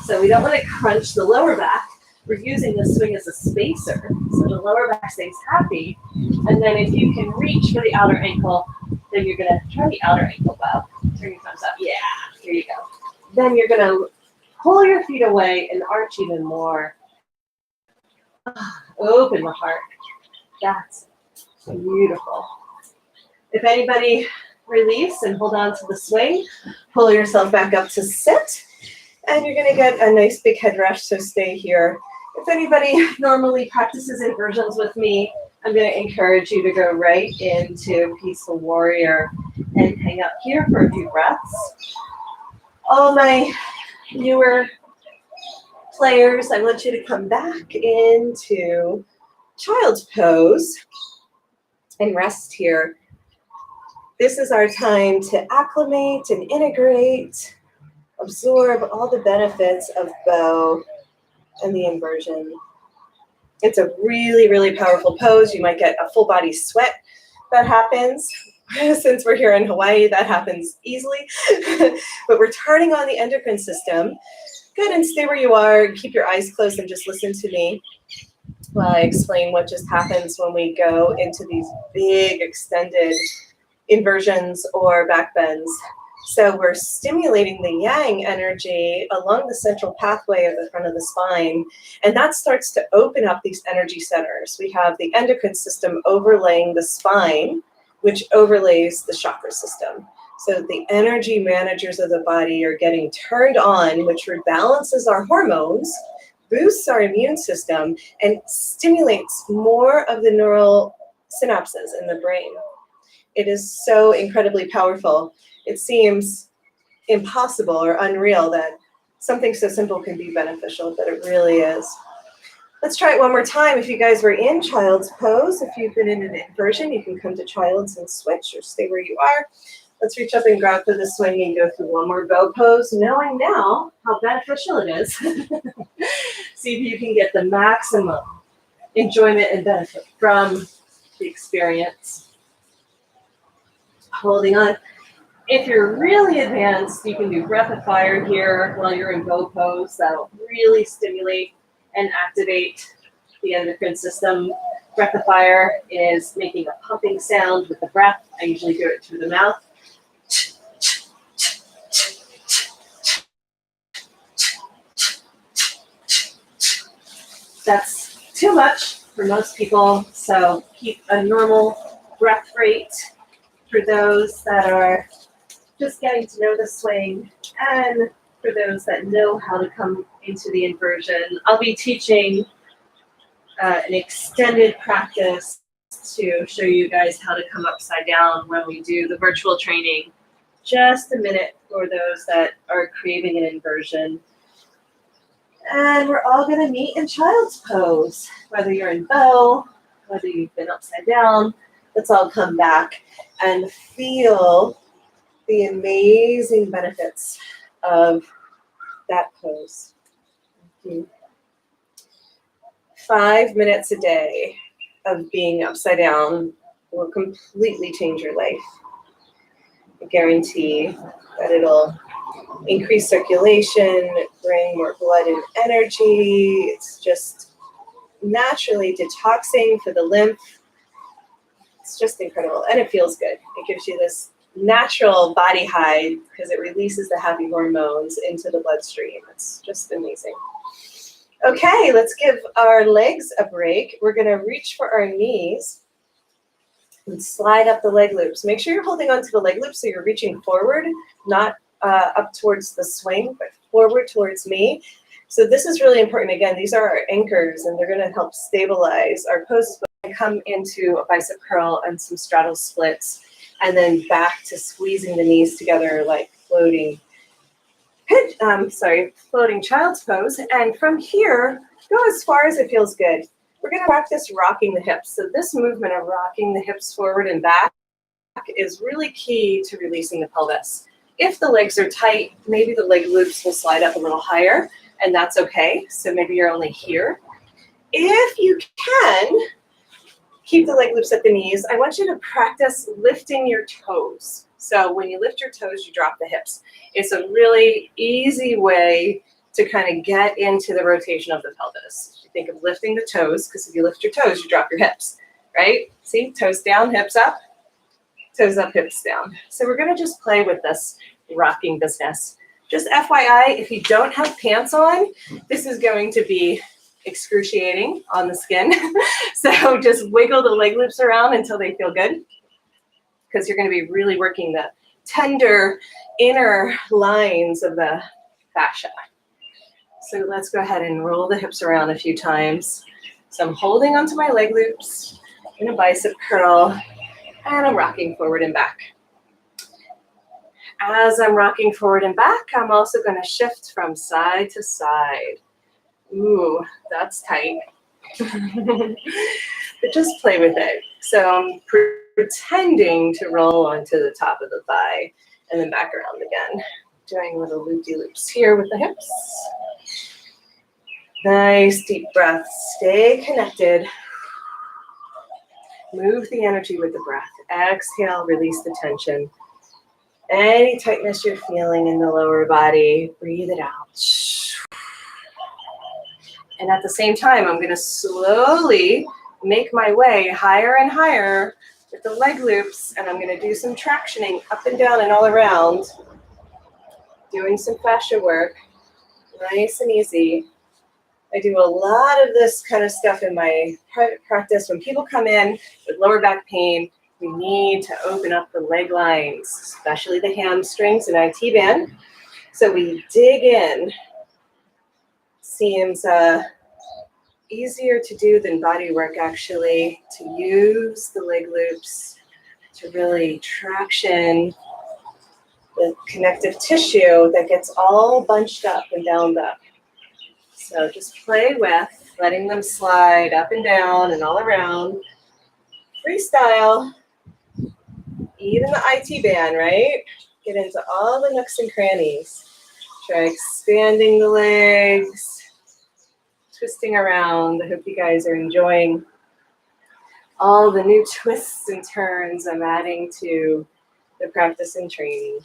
So we don't want to crunch the lower back. We're using the swing as a spacer, so the lower back stays happy. And then if you can reach for the outer ankle, then you're going to try the outer ankle bow. Turn your thumbs up. Yeah, here you go. Then you're going to pull your feet away and arch even more. Open the heart. That's beautiful. If anybody release and hold on to the swing, pull yourself back up to sit. And you're going to get a nice big head rest, so stay here. If anybody normally practices inversions with me, I'm going to encourage you to go right into Peaceful Warrior and hang out here for a few breaths. All my newer players, I want you to come back into Child's Pose and rest here. This is our time to acclimate and integrate, absorb all the benefits of bow and the inversion. It's a really, really powerful pose. You might get a full body sweat that happens. Since we're here in Hawaii, that happens easily. But we're turning on the endocrine system. Good, and stay where you are. Keep your eyes closed and just listen to me while I explain what just happens when we go into these big extended inversions or back bends. So we're stimulating the yang energy along the central pathway of the front of the spine, and that starts to open up these energy centers. We have the endocrine system overlaying the spine, which overlays the chakra system. So the energy managers of the body are getting turned on, which rebalances our hormones, boosts our immune system, and stimulates more of the neural synapses in the brain. It is so incredibly powerful. It seems impossible or unreal that something so simple can be beneficial, but it really is. Let's try it one more time. If you guys were in Child's Pose, if you've been in an inversion, you can come to Child's and switch or stay where you are. Let's reach up and grab for the swing and go through one more bow pose, knowing now how beneficial it is. See if you can get the maximum enjoyment and benefit from the experience. Holding on. If you're really advanced, you can do breath of fire here while you're in bow pose. That'll really stimulate and activate the endocrine system. Breath of fire is making a pumping sound with the breath. I usually do it through the mouth. That's too much for most people, so keep a normal breath rate for those that are just getting to know the swing, and for those that know how to come into the inversion. I'll be teaching an extended practice to show you guys how to come upside down when we do the virtual training. Just a minute for those that are craving an inversion. And we're all going to meet in Child's Pose, whether you're in bow, whether you've been upside down. Let's all come back and feel the amazing benefits of that pose. 5 minutes a day of being upside down will completely change your life. I guarantee that it'll increase circulation, bring more blood and energy. It's just naturally detoxing for the lymph. It's just incredible, and it feels good. It gives you this natural body high because it releases the happy hormones into the bloodstream. It's just amazing. Okay, let's give our legs a break. We're going to reach for our knees and slide up the leg loops. Make sure you're holding onto the leg loops so you're reaching forward, not up towards the swing, but forward towards me. So this is really important. Again, these are our anchors, and they're going to help stabilize our poses. We're going to come into a bicep curl and some straddle splits, and then back to squeezing the knees together like floating child's pose. And from here, go as far as it feels good. We're going to practice rocking the hips. So this movement of rocking the hips forward and back is really key to releasing the pelvis. If the legs are tight, maybe the leg loops will slide up a little higher, and that's okay. So maybe you're only here. If you can, keep the leg loops at the knees. I want you to practice lifting your toes. So when you lift your toes, you drop the hips. It's a really easy way to kind of get into the rotation of the pelvis. You think of lifting the toes, because if you lift your toes, you drop your hips, right? See, toes down, hips up, toes up, hips down. So we're going to just play with this rocking business. Just FYI, if you don't have pants on, this is going to be excruciating on the skin. So just wiggle the leg loops around until they feel good, because you're going to be really working the tender inner lines of the fascia. So let's go ahead and roll the hips around a few times. So I'm holding onto my leg loops in a bicep curl, and I'm rocking forward and back. As I'm rocking forward and back, I'm also going to shift from side to side. Ooh, that's tight. But just play with it. So I'm pretending to roll onto the top of the thigh and then back around again. Doing little loop-de-loops here with the hips. Nice deep breath. Stay connected. Move the energy with the breath. Exhale, release the tension. Any tightness you're feeling in the lower body, breathe it out. And at the same time, I'm going to slowly make my way higher and higher with the leg loops, and I'm going to do some tractioning up and down and all around, doing some fascia work, nice and easy. I do a lot of this kind of stuff in my private practice. When people come in with lower back pain, we need to open up the leg lines, especially the hamstrings and IT band. So we dig in. Seems easier to do than body work, actually, to use the leg loops to really traction the connective tissue that gets all bunched up and downed up. So just play with letting them slide up and down and all around. Freestyle. Even the IT band, right? Get into all the nooks and crannies. Try expanding the legs, twisting around. I hope you guys are enjoying all the new twists and turns I'm adding to the practice and training.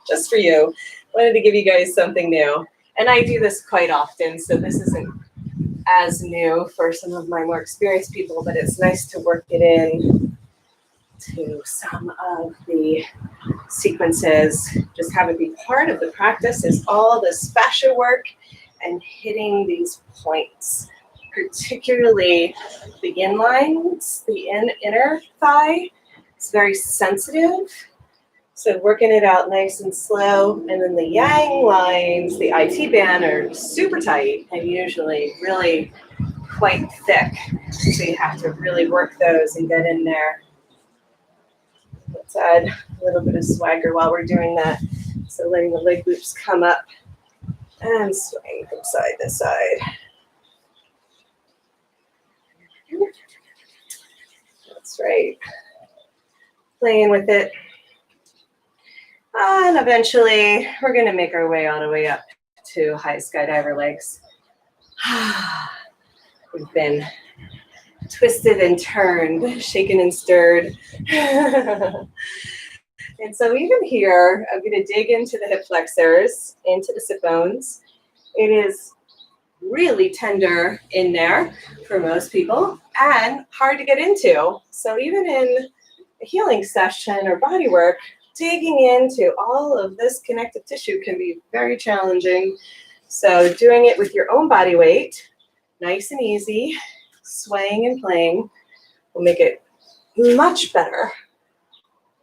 Just for you. Wanted to give you guys something new. And I do this quite often, so this isn't as new for some of my more experienced people, but it's nice to work it in to some of the sequences. Just have it be part of the practice is all this fascia work and hitting these points, particularly the yin lines, the inner thigh. It's very sensitive. So working it out nice and slow. And then the yang lines, the IT band are super tight and usually really quite thick. So you have to really work those and get in there. Let's add a little bit of swagger while we're doing that. So letting the leg loops come up and swing from side to side. That's right. Playing with it. And eventually, we're going to make our way all the way up to high skydiver legs. We've been twisted and turned, shaken and stirred. And so even here, I'm going to dig into the hip flexors, into the sit bones. It is really tender in there for most people and hard to get into. So even in a healing session or body work, digging into all of this connective tissue can be very challenging. So doing it with your own body weight, nice and easy, swaying and playing, will make it much better,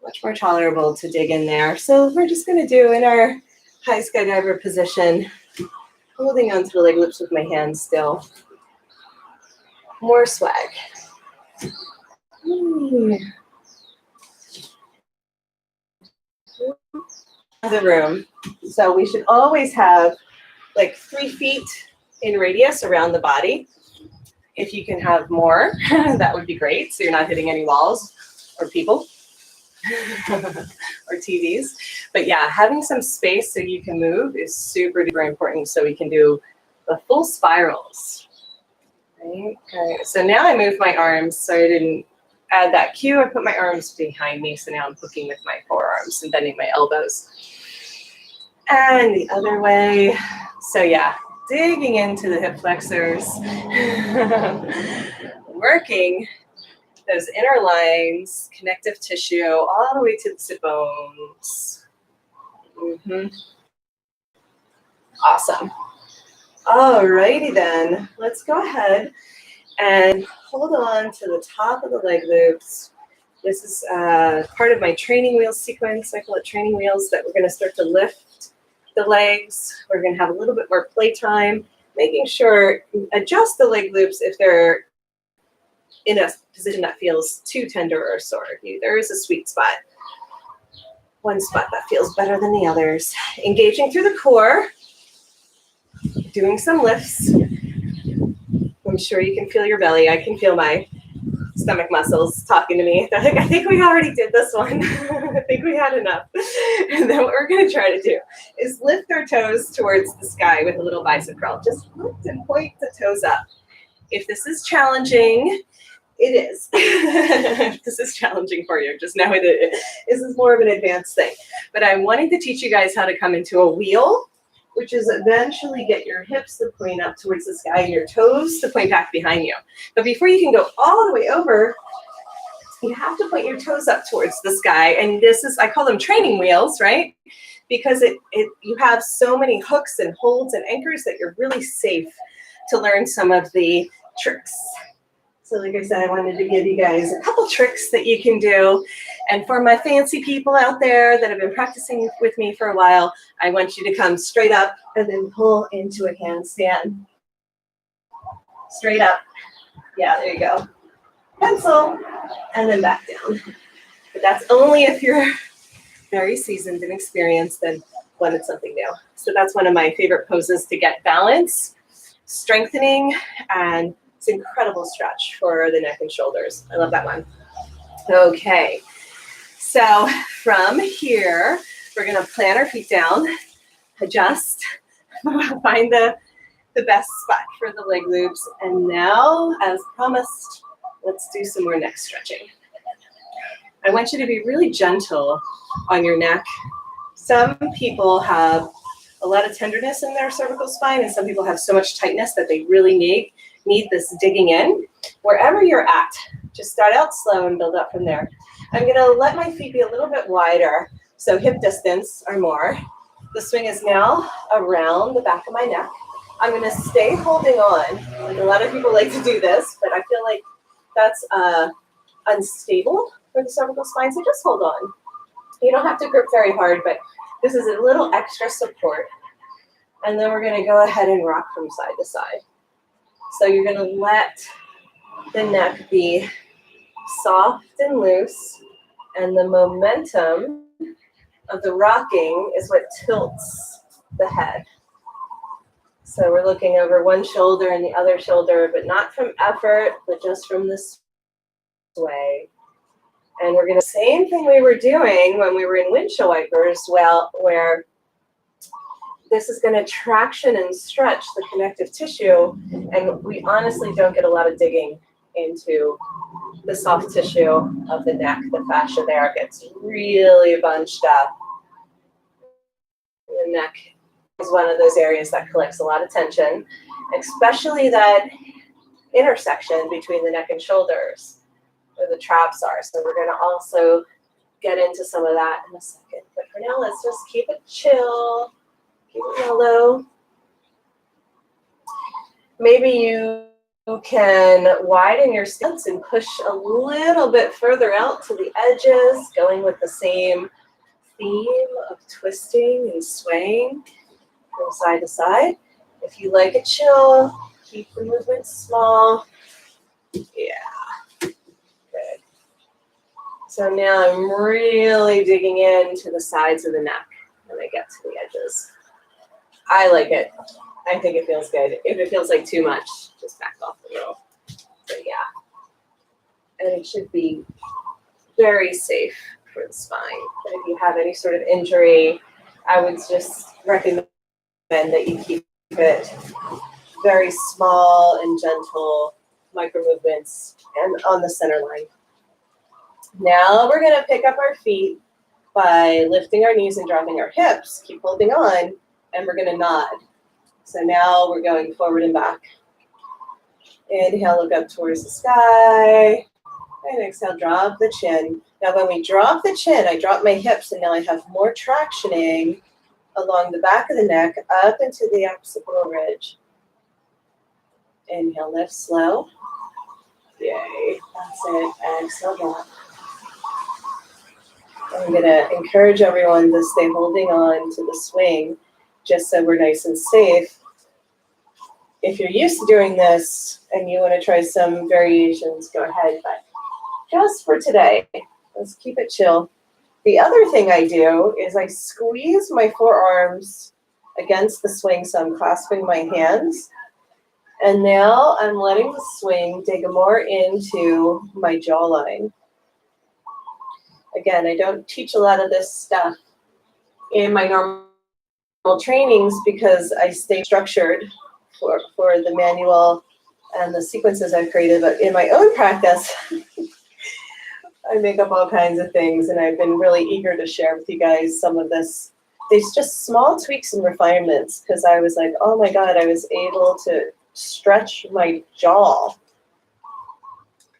much more tolerable to dig in there. So we're just going to do in our high skydiver position, holding onto the leg loops with my hands still. More swag. The room. So we should always have like 3 feet in radius around the body. If you can have more, that would be great. So you're not hitting any walls or people or TVs. But yeah, having some space so you can move is super duper important so we can do the full spirals. Right? Okay. So now I move my arms so I didn't add that cue. I put my arms behind me. So now I'm hooking with my forearms and bending my elbows. And the other way. So yeah, digging into the hip flexors, working those inner lines, connective tissue, all the way to the sit bones. Awesome. Alrighty then, let's go ahead and hold on to the top of the leg loops. This is part of my training wheels sequence. I call it training wheels, that we're going to start to lift the legs. We're going to have a little bit more playtime, making sure, adjust the leg loops if they're in a position that feels too tender or sore. There is a sweet spot. One spot that feels better than the others. Engaging through the core, doing some lifts. I'm sure you can feel your belly. I can feel my stomach muscles talking to me. They're like, I think we already did this one. I think we had enough. And then what we're going to try to do is lift our toes towards the sky with a little bicep curl. Just lift and point the toes up. If this is challenging, it is. If this is challenging for you, just know this is more of an advanced thing. But I'm wanting to teach you guys how to come into a wheel, which is eventually get your hips to point up towards the sky and your toes to point back behind you. But before you can go all the way over, you have to point your toes up towards the sky. And this is, I call them training wheels, right? Because you have so many hooks and holds and anchors that you're really safe to learn some of the tricks. So like I said, I wanted to give you guys a couple tricks that you can do. And for my fancy people out there that have been practicing with me for a while, I want you to come straight up and then pull into a handstand. Straight up. Yeah, there you go. Pencil, and then back down. But that's only if you're very seasoned and experienced and wanted something new. So that's one of my favorite poses to get balance, strengthening, and it's an incredible stretch for the neck and shoulders. I love that one. Okay, so from here, we're going to plant our feet down, adjust, find the best spot for the leg loops. And now, as promised, let's do some more neck stretching. I want you to be really gentle on your neck. Some people have a lot of tenderness in their cervical spine, and some people have so much tightness that they really need this digging in. Wherever you're at, just start out slow and build up from there. I'm going to let my feet be a little bit wider, so hip distance or more. The swing is now around the back of my neck. I'm going to stay holding on. Like a lot of people like to do this, but I feel like that's unstable for the cervical spine, so just hold on. You don't have to grip very hard, but this is a little extra support. And then we're going to go ahead and rock from side to side. So you're going to let the neck be soft and loose, and the momentum of the rocking is what tilts the head. So we're looking over one shoulder and the other shoulder, but not from effort, but just from this sway. And we're going to, same thing we were doing when we were in Windshield Wipers, where this is going to traction and stretch the connective tissue, and we honestly don't get a lot of digging into the soft tissue of the neck. The fascia there gets really bunched up. The neck is one of those areas that collects a lot of tension, especially that intersection between the neck and shoulders where the traps are. So we're going to also get into some of that in a second. But for now, let's just keep it chill, keep it mellow. Maybe you can widen your stance and push a little bit further out to the edges, going with the same theme of twisting and swaying from side to side. If you like it chill, keep the movement small. Yeah, good. So now I'm really digging into the sides of the neck when I get to the edges. I like it. I think it feels good. If it feels like too much, just back off a little. But yeah. And it should be very safe for the spine. But if you have any sort of injury, I would just recommend that you keep it very small and gentle, micro movements, and on the center line. Now we're going to pick up our feet by lifting our knees and dropping our hips. Keep holding on, and we're going to nod. So now we're going forward and back. Inhale, look up towards the sky. And exhale, drop the chin. Now when we drop the chin, I drop my hips, and now I have more tractioning along the back of the neck up into the occipital ridge. Inhale, lift slow. Yay, that's it. Exhale, drop. I'm going to encourage everyone to stay holding on to the swing just so we're nice and safe. If you're used to doing this and you want to try some variations, go ahead. But just for today, let's keep it chill. The other thing I do is I squeeze my forearms against the swing, so I'm clasping my hands. And now I'm letting the swing dig more into my jawline. Again, I don't teach a lot of this stuff in my normal trainings because I stay structured for the manual and the sequences I've created. But in my own practice, I make up all kinds of things, and I've been really eager to share with you guys some of this. There's just small tweaks and refinements because I was like, oh my God, I was able to stretch my jaw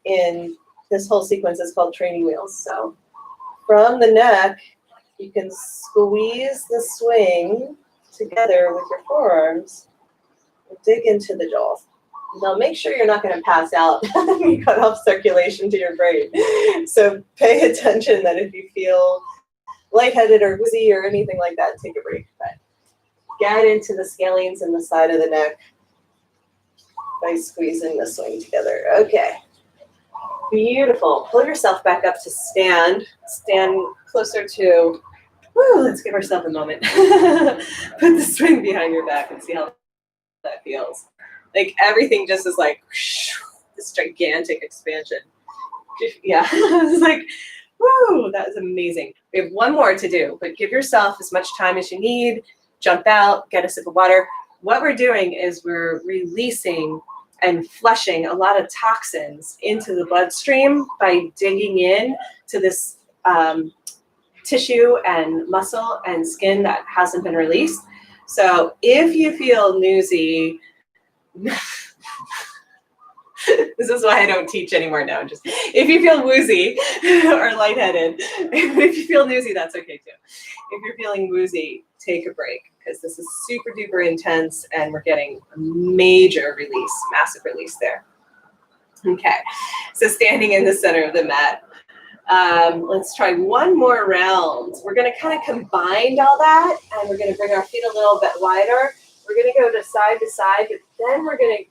in this whole sequence is called training wheels. So from the neck, you can squeeze the swing together with your forearms and dig into the jaw. Now make sure you're not going to pass out and you cut off circulation to your brain. So pay attention that if you feel lightheaded or woozy or anything like that, take a break. But get into the scalenes in the side of the neck by squeezing the swing together. Okay. Beautiful. Pull yourself back up to stand. Stand closer to, let's give ourselves a moment. Put the swing behind your back and see how that feels. Like everything just is like this gigantic expansion. Yeah, it's like, woo, that is amazing. We have one more to do, but give yourself as much time as you need. Jump out, get a sip of water. What we're doing is we're releasing and flushing a lot of toxins into the bloodstream by digging in to this tissue and muscle and skin that hasn't been released. So if you feel newsy, this is why I don't teach anymore now. Just if you feel woozy or lightheaded, if you feel newsy, that's okay too. If you're feeling woozy, take a break because this is super duper intense and we're getting a major release, massive release there. Okay, so standing in the center of the mat. Let's try one more round. We're going to kind of combine all that and we're going to bring our feet a little bit wider. We're going to go to side, but then we're going to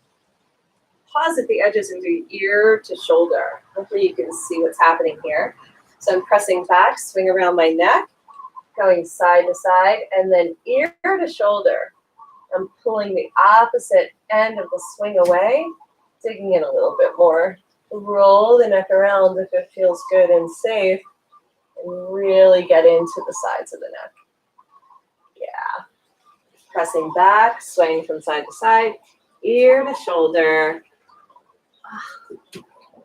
pause at the edges and do ear to shoulder. Hopefully you can see what's happening here. So I'm pressing back, swing around my neck, going side to side, and then ear to shoulder. I'm pulling the opposite end of the swing away, digging in a little bit more. Roll the neck around if it feels good and safe, and really get into the sides of the neck. Yeah, Pressing back, swaying from side to side, ear to shoulder.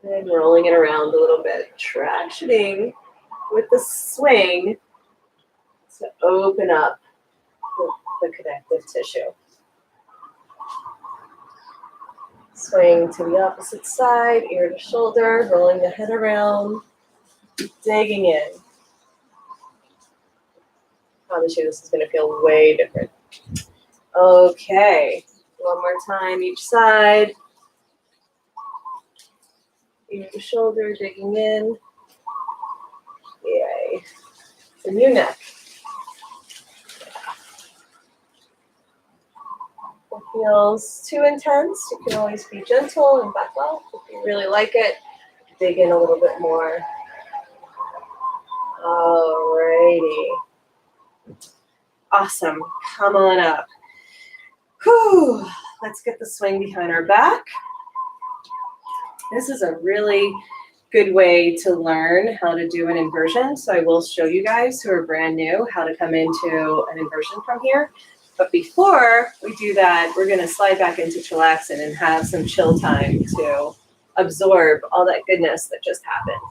And rolling it around a little bit, tractioning with the swing to open up the connective tissue. Swing to the opposite side, ear to shoulder, rolling the head around, digging in. I promise you this is going to feel way different. Okay, one more time each side. Ear to shoulder, digging in. Yay. It's a new neck. If it feels too intense, you can always be gentle and back off. If you really like it, dig in a little bit more. Alrighty. Awesome. Come on up. Whew. Let's get the swing behind our back. This is a really good way to learn how to do an inversion. So I will show you guys who are brand new how to come into an inversion from here. But before we do that, we're going to slide back into chillaxing and have some chill time to absorb all that goodness that just happened.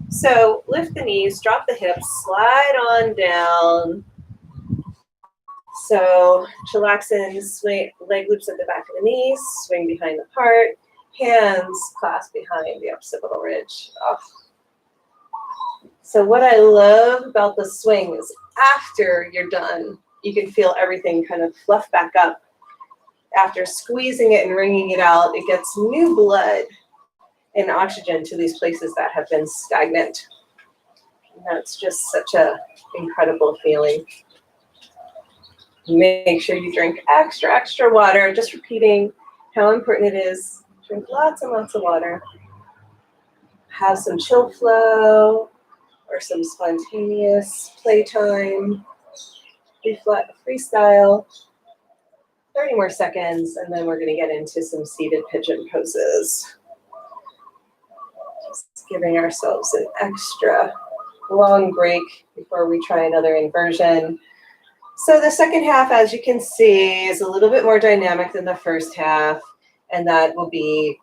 So lift the knees, drop the hips, slide on down. So chillaxing, swing, leg loops at the back of the knees, swing behind the heart. Hands clasped behind the occipital ridge. Oh. So what I love about the swing is after you're done, you can feel everything kind of fluff back up. After squeezing it and wringing it out, it gets new blood and oxygen to these places that have been stagnant. And that's just such an incredible feeling. Make sure you drink extra water. Just repeating how important it is. Drink lots and lots of water. Have some chill flow or some spontaneous playtime. Freestyle. 30 more seconds, and then we're going to get into some seated pigeon poses. Just giving ourselves an extra long break before we try another inversion. So the second half, as you can see, is a little bit more dynamic than the first half. And that will be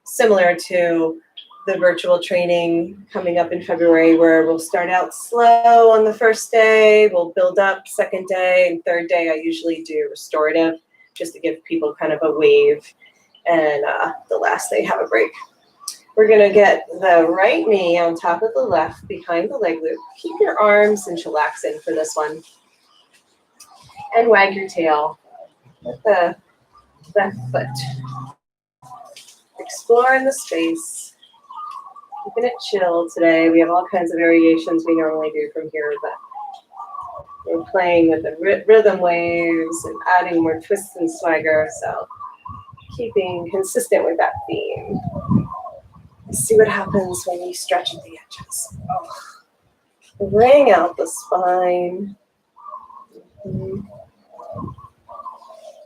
similar to the virtual training coming up in February, where we'll start out slow on the first day, we'll build up second day, and third day I usually do restorative, just to give people kind of a wave, and the last day have a break. We're going to get the right knee on top of the left behind the leg loop. Keep your arms in chillaxing for this one. And wag your tail with the left foot. Exploring the space. Keeping it chill today. We have all kinds of variations we normally do from here, but we're playing with the rhythm waves and adding more twists and swagger, so keeping consistent with that theme. Let's see what happens when you stretch at the edges. Oh. Bring out the spine.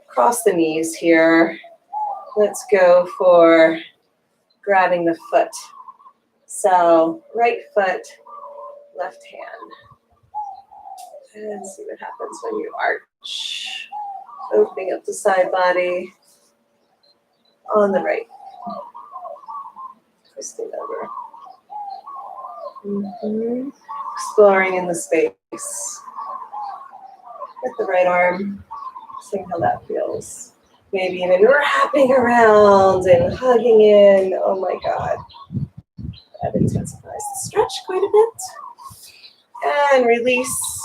Cross the knees here. Let's go for grabbing the foot. So right foot, left hand. And see what happens when you arch. Opening up the side body on the right. Twisting over. Exploring in the space. With the right arm. Seeing how that feels. Maybe even wrapping around and hugging in. Oh my God. That intensifies the stretch quite a bit. And release.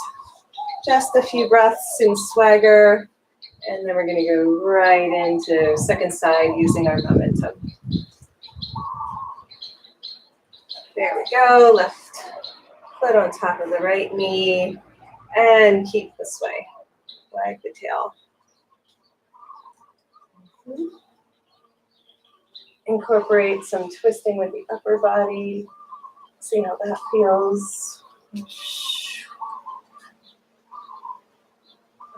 Just a few breaths in swagger. And then we're going to go right into second side using our momentum. There we go. Left foot on top of the right knee. And keep the sway. Wag the tail. Incorporate some twisting with the upper body. See how that feels.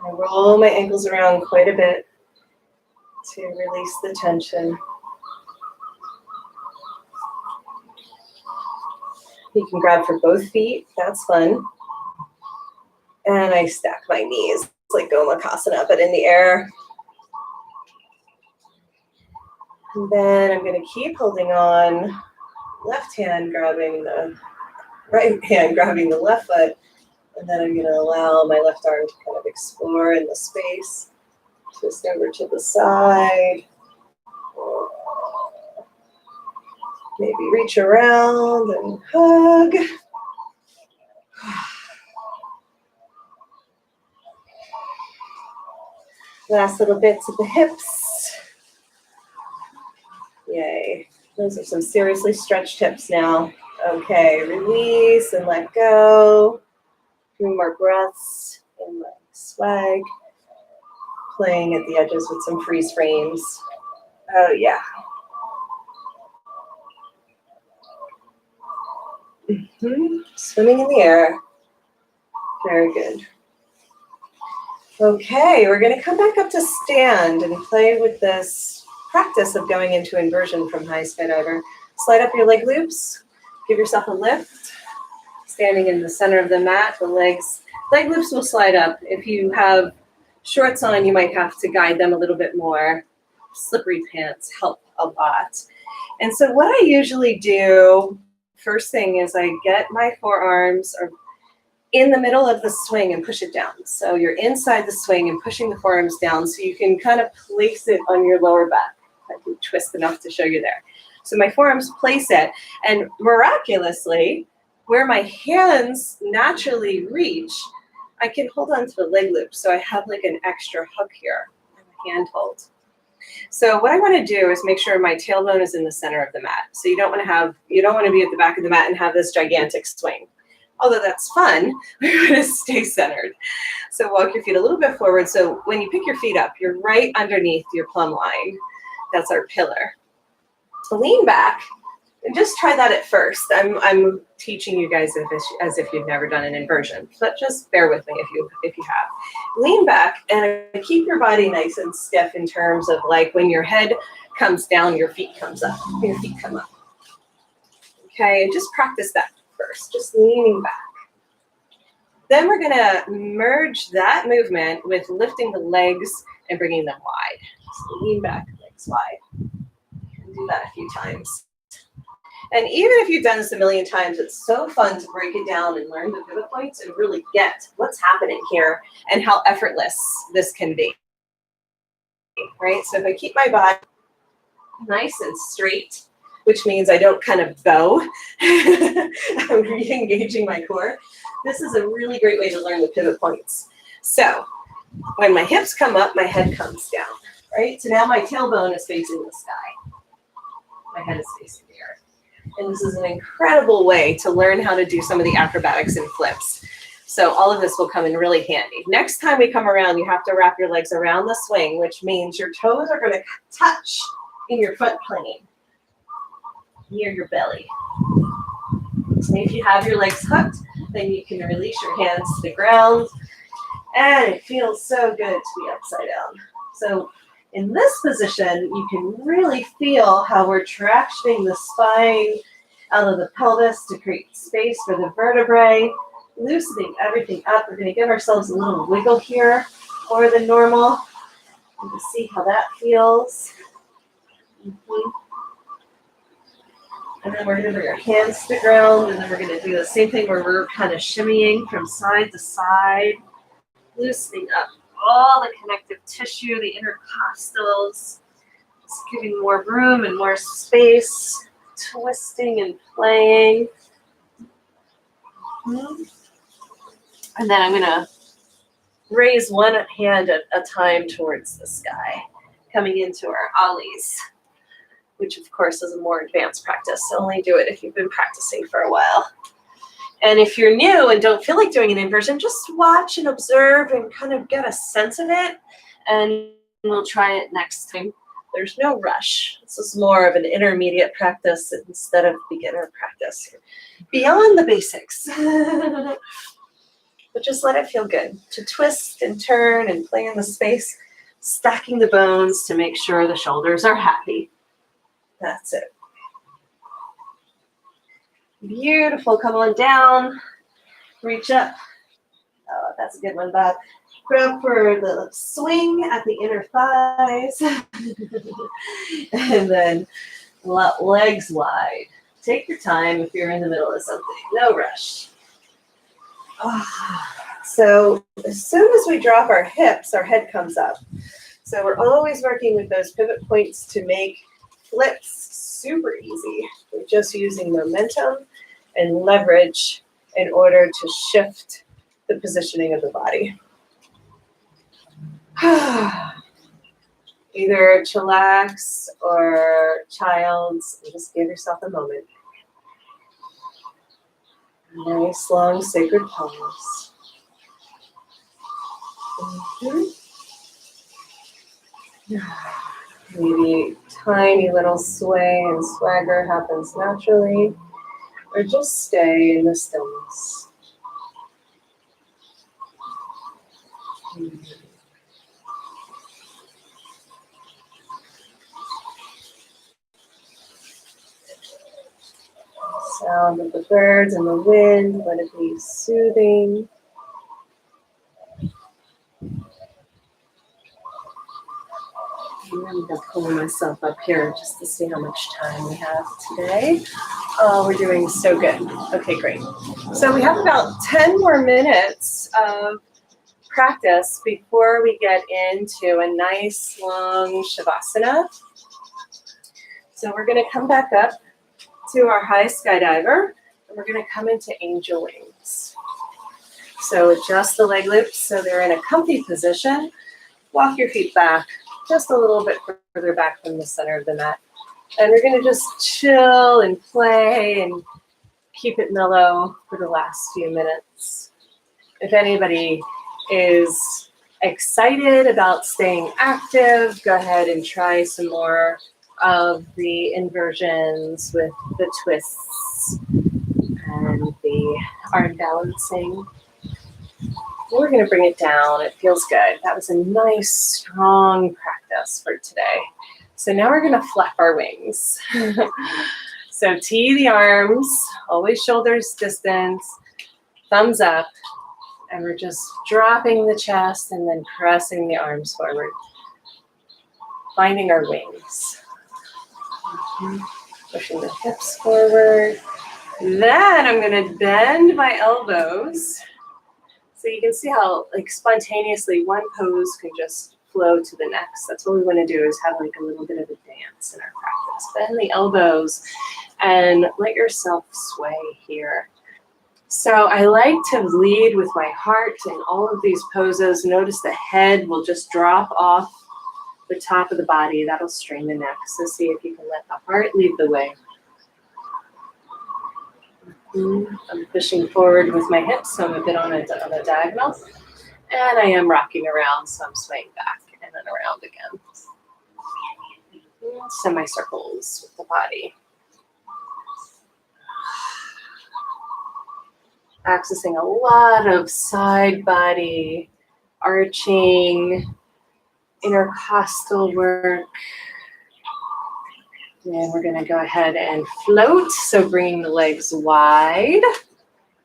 I roll my ankles around quite a bit to release the tension. You can grab for both feet. That's fun. And I stack my knees like Gomakasana, but in the air. And then I'm going to keep holding on, left hand grabbing the right hand, grabbing the left foot, and then I'm going to allow my left arm to kind of explore in the space. Twist over to the side. Maybe reach around and hug. Last little bits of the hips. Yay. Those are some seriously stretched hips now. Okay, release and let go. 3 more breaths in the swag. Playing at the edges with some freeze frames. Oh, yeah. Swimming in the air. Very good. Okay, we're going to come back up to stand and play with this practice of going into inversion from high skydiver. Slide up your leg loops. Give yourself a lift. Standing in the center of the mat, the leg loops will slide up. If you have shorts on, you might have to guide them a little bit more. Slippery pants help a lot. And so what I usually do, first thing is I get my forearms in the middle of the swing and push it down. So you're inside the swing and pushing the forearms down so you can kind of place it on your lower back. I can twist enough to show you there. So my forearms place it, and miraculously, where my hands naturally reach, I can hold on to the leg loop. So I have like an extra hug here, hand hold. So what I want to do is make sure my tailbone is in the center of the mat. So you don't want to be at the back of the mat and have this gigantic swing. Although that's fun, we're going to stay centered. So walk your feet a little bit forward. So when you pick your feet up, you're right underneath your plumb line. That's our pillar. Lean back and just try that at first. I'm teaching you guys as if you've never done an inversion, but just bear with me if you have. Lean back and keep your body nice and stiff in terms of like when your head comes down, your feet comes up. Your feet come up. Okay, and just practice that first, just leaning back. Then we're going to merge that movement with lifting the legs and bringing them wide. So lean back, legs wide. Do that a few times. And even if you've done this a million times, it's so fun to break it down and learn the pivot points and really get what's happening here and how effortless this can be. Right? So if I keep my body nice and straight, which means I don't kind of bow, I'm re-engaging my core. This is a really great way to learn the pivot points. So when my hips come up, my head comes down, right? So now my tailbone is facing the sky. My head is facing the earth. And this is an incredible way to learn how to do some of the acrobatics and flips. So all of this will come in really handy. Next time we come around, you have to wrap your legs around the swing, which means your toes are going to touch in your foot plane near your belly. So if you have your legs hooked, then you can release your hands to the ground. And it feels so good to be upside down. So in this position, you can really feel how we're tractioning the spine out of the pelvis to create space for the vertebrae, loosening everything up. We're going to give ourselves a little wiggle here more than normal. And to see how that feels. And then we're going to bring our hands to the ground, and then we're going to do the same thing where we're kind of shimmying from side to side, loosening up all the connective tissue, the intercostals, just giving more room and more space, twisting and playing. And then I'm going to raise one hand at a time towards the sky, coming into our ollies, which of course is a more advanced practice. So only do it if you've been practicing for a while. And if you're new and don't feel like doing an inversion, just watch and observe and kind of get a sense of it. And we'll try it next time. There's no rush. This is more of an intermediate practice instead of beginner practice. Beyond the basics. But just let it feel good. To twist and turn and play in the space, stacking the bones to make sure the shoulders are happy. That's it. Beautiful. Come on down. Reach up. Oh, that's a good one, Bob. Grab for the swing at the inner thighs. And then legs wide. Take your time if you're in the middle of something. No rush. So as soon as we drop our hips, our head comes up. So we're always working with those pivot points to make flips super easy. We're just using momentum and leverage in order to shift the positioning of the body. Either chillax or child's, and just give yourself a moment. Nice long sacred pause. Maybe tiny little sway and swagger happens naturally, or just stay in the stillness. Sound of the birds and the wind, let it be soothing. I'm going to pull myself up here just to see how much time we have today. Oh, we're doing so good. Okay, great. So we have about 10 more minutes of practice before we get into a nice long Shavasana. So we're going to come back up to our high skydiver, and we're going to come into angel wings. So adjust the leg loops so they're in a comfy position. Walk your feet back just a little bit further back from the center of the mat. And we're going to just chill and play and keep it mellow for the last few minutes. If anybody is excited about staying active, go ahead and try some more of the inversions with the twists and the arm balancing. We're going to bring it down. It feels good. That was a nice, strong practice for today. So now we're going to flap our wings. So tee the arms, always shoulders distance, thumbs up, and we're just dropping the chest and then pressing the arms forward, finding our wings. Pushing the hips forward. Then I'm going to bend my elbows. So you can see how like spontaneously one pose can just flow to the next. That's what we want to do, is have like a little bit of a dance in our practice. Bend the elbows and let yourself sway here. So I like to lead with my heart in all of these poses. Notice the head will just drop off the top of the body. That'll strain the neck. So see if you can let the heart lead the way. I'm pushing forward with my hips, so I'm a bit on a diagonal. And I am rocking around, so I'm swaying back and then around again. Semicircles with the body. Accessing a lot of side body, arching, intercostal work. And we're going to go ahead and float. So bringing the legs wide,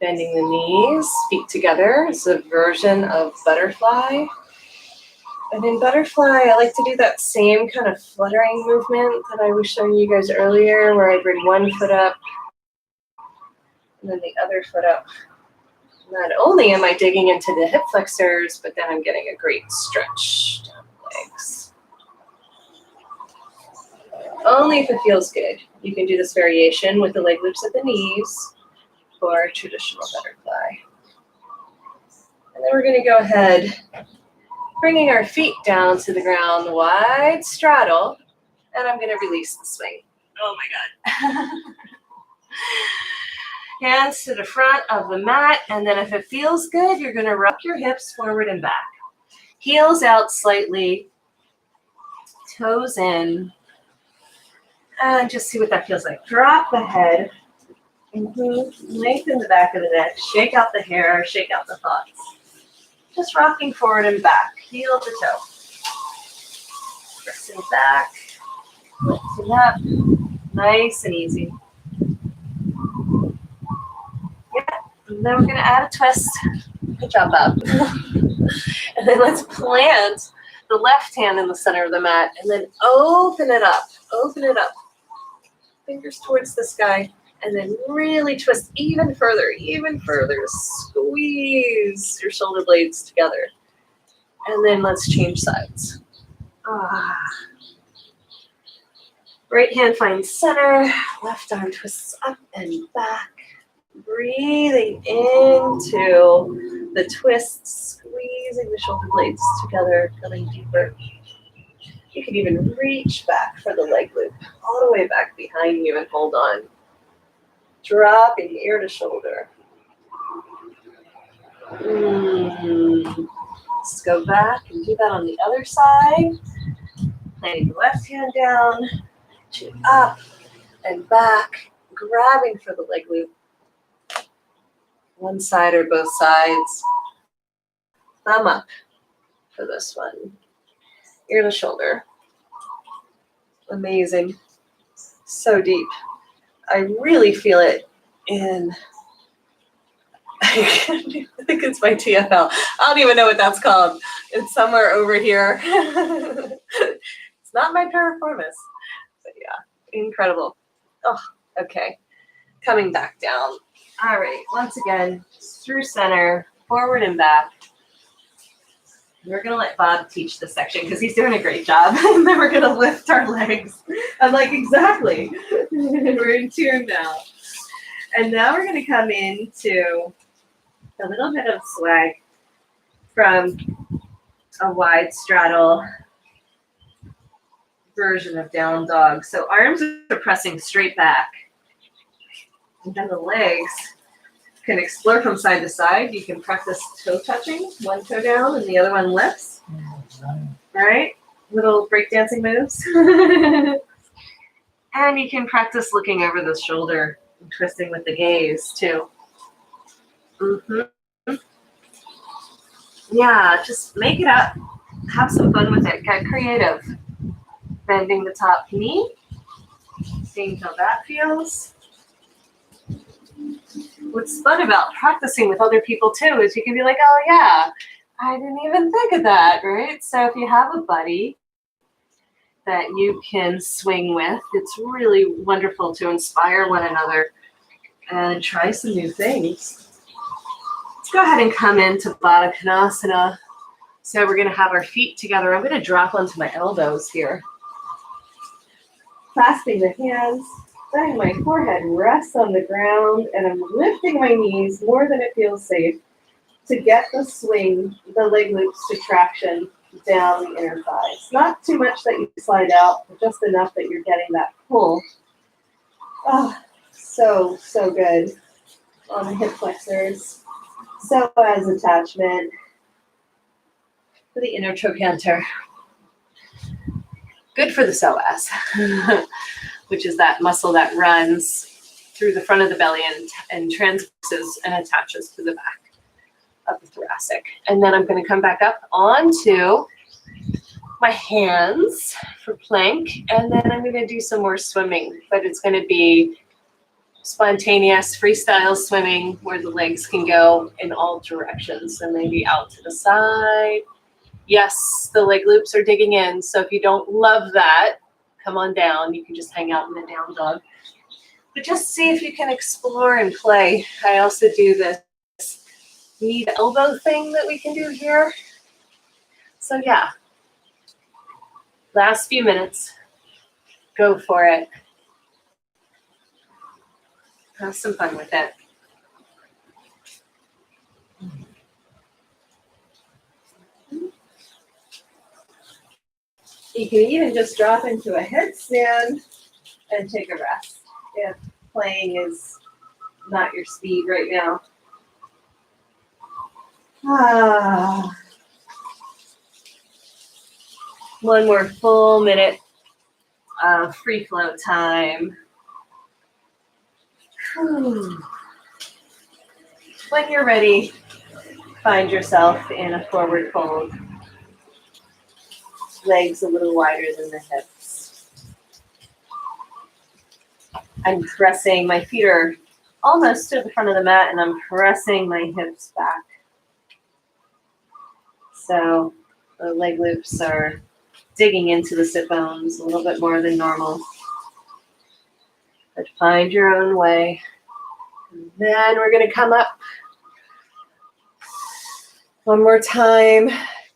bending the knees, feet together. It's a version of butterfly. And in butterfly, I like to do that same kind of fluttering movement that I was showing you guys earlier, where I bring one foot up and then the other foot up. Not only am I digging into the hip flexors, but then I'm getting a great stretch down the legs. Only if it feels good. You can do this variation with the leg loops at the knees or traditional butterfly. And then we're going to go ahead, bringing our feet down to the ground, wide straddle, and I'm going to release the swing. Oh my God. Hands to the front of the mat, and then if it feels good, you're going to rock your hips forward and back. Heels out slightly, toes in. And just see what that feels like. Drop the head. Lengthen the back of the neck. Shake out the hair. Shake out the thoughts. Just rocking forward and back. Heel to toe. Pressing back. Lifting up. Nice and easy. Yeah. And then we're going to add a twist. Good job, Bob. And then let's plant the left hand in the center of the mat and then open it up. Open it up. Fingers towards the sky. And then really twist even further, even further. Squeeze your shoulder blades together. And then let's change sides. Right hand finds center. Left arm twists up and back. Breathing into the twists, squeezing the shoulder blades together, going deeper. You can even reach back for the leg loop, all the way back behind you and hold on. Dropping ear to shoulder. Let's go back and do that on the other side. Laying the left hand down, chin up and back, grabbing for the leg loop. One side or both sides. Thumb up for this one. Ear to shoulder. Amazing. So deep. I really feel it in, I think it's my TFL. I don't even know what that's called. It's somewhere over here. It's not my piriformis. But yeah, incredible. Oh, okay. Coming back down. All right, once again, through center, forward and back. We're going to let Bob teach this section because he's doing a great job. And then we're going to lift our legs. I'm like, exactly. We're in tune now. And now we're going to come into a little bit of swag from a wide straddle version of down dog. So arms are pressing straight back. And then the legs can explore from side to side. You can practice toe touching, one toe down and the other one lifts. All right, little breakdancing moves. And you can practice looking over the shoulder and twisting with the gaze too. Yeah, just make it up. Have some fun with it. Get creative. Bending the top knee. Seeing how that feels. What's fun about practicing with other people too is you can be like, oh yeah, I didn't even think of that, right? So if you have a buddy that you can swing with, it's really wonderful to inspire one another and try some new things. Let's go ahead and come into Badakanasana. So we're going to have our feet together. I'm going to drop onto my elbows here. Clasping the hands. Letting my forehead rest on the ground, and I'm lifting my knees more than it feels safe to get the swing, the leg loops to traction down the inner thighs. Not too much that you slide out, but just enough that you're getting that pull. Oh, so good on the hip flexors. So as attachment for the inner trochanter. Good for the psoas. Which is that muscle that runs through the front of the belly and transverses and attaches to the back of the thoracic. And then I'm going to come back up onto my hands for plank, and then I'm going to do some more swimming, but it's going to be spontaneous freestyle swimming where the legs can go in all directions. So maybe out to the side. Yes, the leg loops are digging in, so if you don't love that, come on down. You can just hang out in the down dog. But just see if you can explore and play. I also do this knee to elbow thing that we can do here. So yeah, last few minutes. Go for it. Have some fun with it. You can even just drop into a headstand and take a rest if playing is not your speed right now. One more full minute of free flow time. When you're ready, find yourself in a forward fold. Legs a little wider than the hips. I'm pressing, my feet are almost to the front of the mat, and I'm pressing my hips back. So the leg loops are digging into the sit bones a little bit more than normal. But find your own way. And then we're going to come up one more time,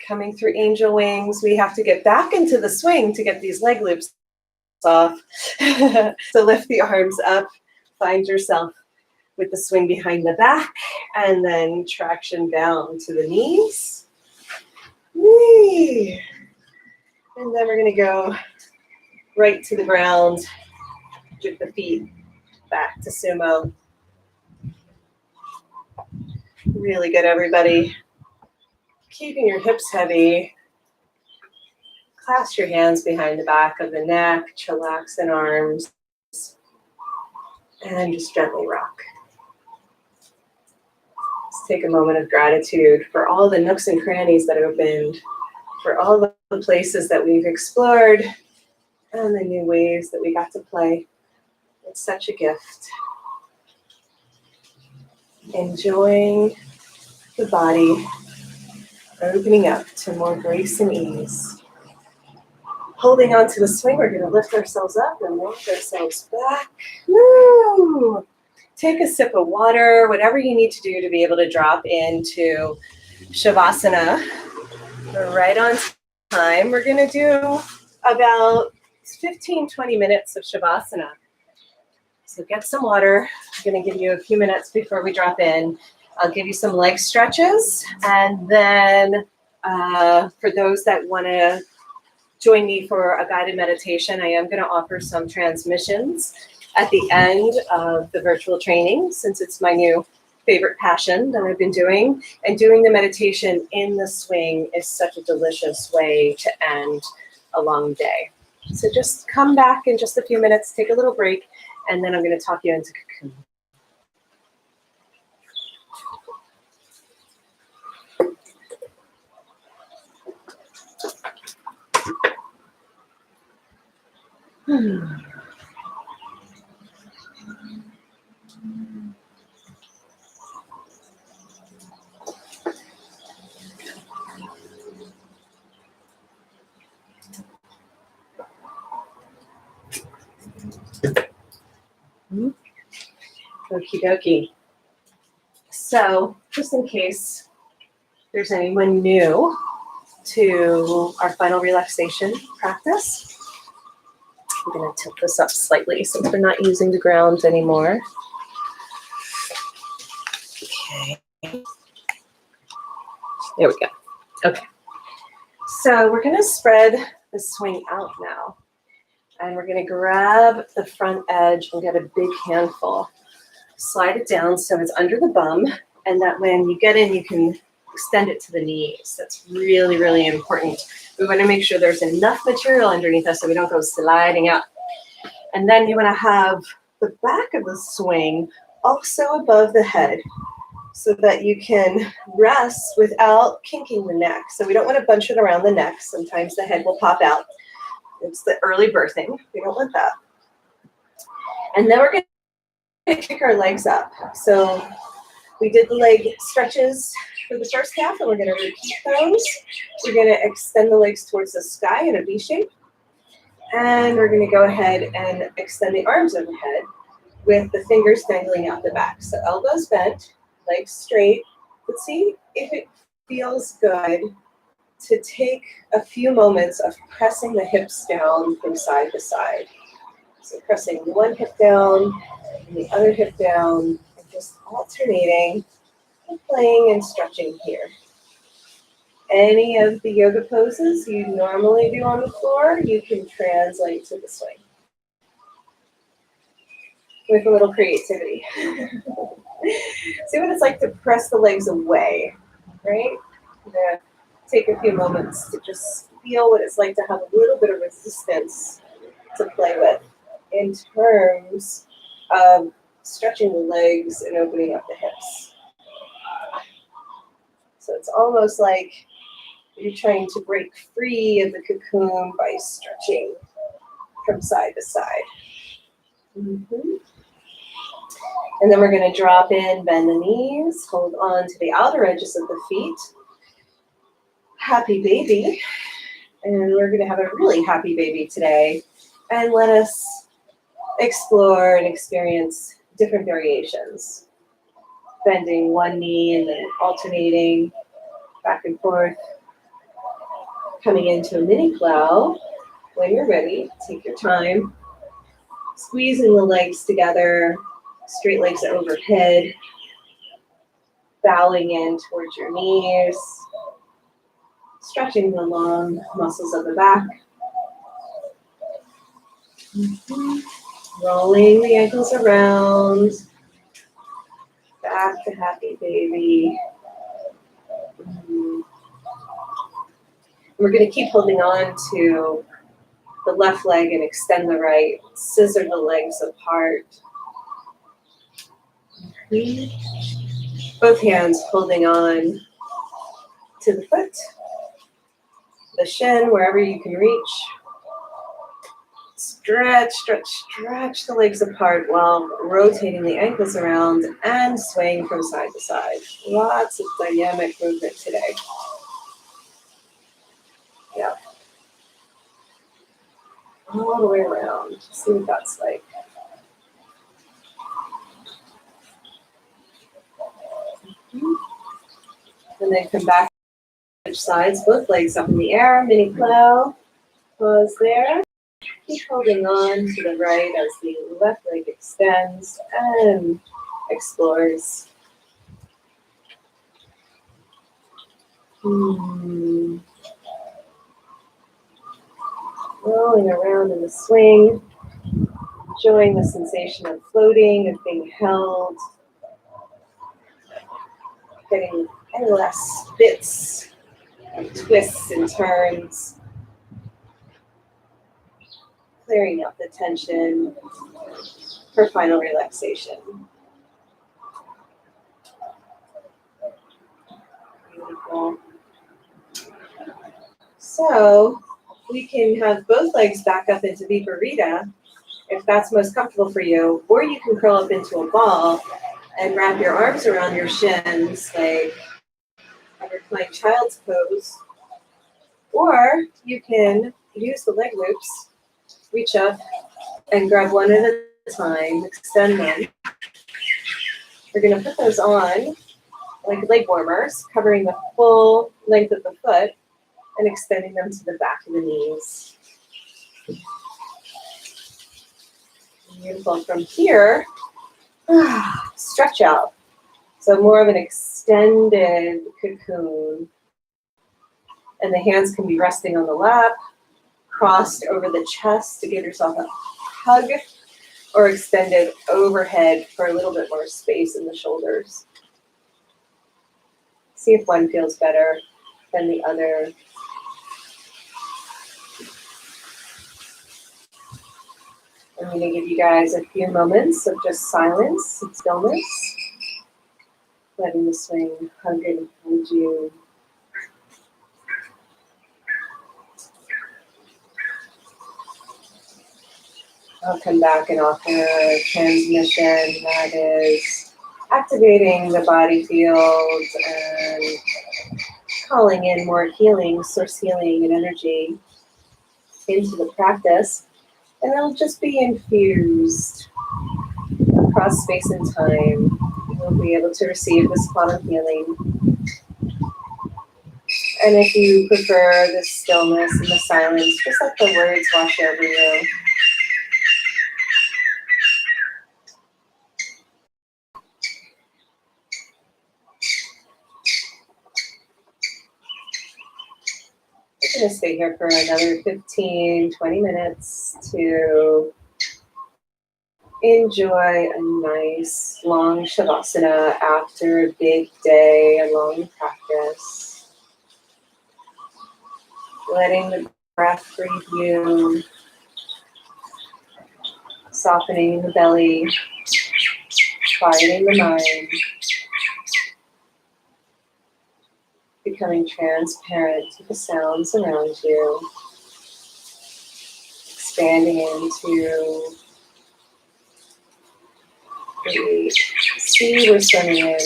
coming through angel wings. We have to get back into the swing to get these leg loops off. So lift the arms up, find yourself with the swing behind the back, and then traction down to the knees. Whee! And then we're going to go right to the ground with the feet back to sumo. Really good, everybody. Keeping your hips heavy. Clasp your hands behind the back of the neck, chillax in arms, and just gently rock. Let's take a moment of gratitude for all the nooks and crannies that opened, for all the places that we've explored, and the new ways that we got to play. It's such a gift. Enjoying the body, opening up to more grace and ease. Holding on to the swing, we're going to lift ourselves up and walk ourselves back. Woo! Take a sip of water, whatever you need to do to be able to drop into Shavasana. We're right on time. We're going to do about 15-20 minutes of Shavasana. So get some water. I'm going to give you a few minutes before we drop in. I'll give you some leg stretches. And then for those that want to join me for a guided meditation, I am going to offer some transmissions at the end of the virtual training, since it's my new favorite passion that I've been doing. And doing the meditation in the swing is such a delicious way to end a long day. So just come back in just a few minutes, take a little break, and then I'm going to talk you into cocoon. Okie dokie. So, just in case there's anyone new to our final relaxation practice, I'm going to tilt this up slightly since we're not using the ground anymore. Okay. There we go. Okay. So we're going to spread the swing out now. And we're going to grab the front edge and get a big handful. Slide it down so it's under the bum, and that when you get in, you can extend it to the knees. That's really, really important. We want to make sure there's enough material underneath us so we don't go sliding up. And then you want to have the back of the swing also above the head so that you can rest without kinking the neck. So we don't want to bunch it around the neck. Sometimes the head will pop out. It's the early birthing. We don't want that. And then we're going to kick our legs up. So we did the leg stretches for the first half, and we're going to repeat those. We're going to extend the legs towards the sky in a V shape. And we're going to go ahead and extend the arms overhead with the fingers dangling out the back. So elbows bent, legs straight. But see if it feels good to take a few moments of pressing the hips down from side to side. So pressing one hip down and the other hip down, and just alternating and playing and stretching here. Any of the yoga poses you normally do on the floor, you can translate to the swing with a little creativity. See what it's like to press the legs away, right? I'm going to take a few moments to just feel what it's like to have a little bit of resistance to play with in terms of stretching the legs and opening up the hips. So it's almost like you're trying to break free of the cocoon by stretching from side to side. Mm-hmm. And then we're going to drop in, bend the knees, hold on to the outer edges of the feet. happy baby. And we're going to have a really happy baby today. And let us explore and experience different variations. Bending one knee and then alternating back and forth. Coming into a mini plow. When you're ready, take your time. Squeezing the legs together, straight legs overhead. Bowing in towards your knees. Stretching the long muscles of the back. Rolling the ankles around. Back to happy baby. We're going to keep holding on to the left leg and extend the right. Scissor the legs apart. Both hands holding on to the foot, the shin, wherever you can reach. Stretch, stretch, stretch the legs apart while rotating the ankles around and swaying from side to side. Lots of dynamic movement today. Yeah. All the way around. See what that's like. And then come back to switch sides, both legs up in the air, mini plow. Pause there. Keep holding on to the right as the left leg extends and explores. Rolling around in the swing. Enjoying the sensation of floating, of being held. Getting any last bits of twists and turns. Clearing up the tension for final relaxation. Beautiful. So we can have both legs back up into Viparita if that's most comfortable for you, or you can curl up into a ball and wrap your arms around your shins like a reclined child's pose, or you can use the leg loops. Reach up and grab one at a time, extend them. We're going to put those on like leg warmers, covering the full length of the foot and extending them to the back of the knees. Beautiful. From here, stretch out. So more of an extended cocoon. And the hands can be resting on the lap, crossed over the chest to give yourself a hug, or extended overhead for a little bit more space in the shoulders. See if one feels better than the other. I'm going to give you guys a few moments of just silence and stillness, letting the swing hug and hold you. I'll come back and offer a transmission that is activating the body field and calling in more healing, source healing and energy into the practice. And it'll just be infused across space and time. You'll be able to receive this quantum healing. And if you prefer the stillness and the silence, just let the words wash over you. We're going to stay here for another 15, 20 minutes to enjoy a nice long shavasana after a big day, a long practice. Letting the breath breathe you, softening the belly, quieting the mind, becoming transparent to the sounds around you, expanding into the sea we're swimming in.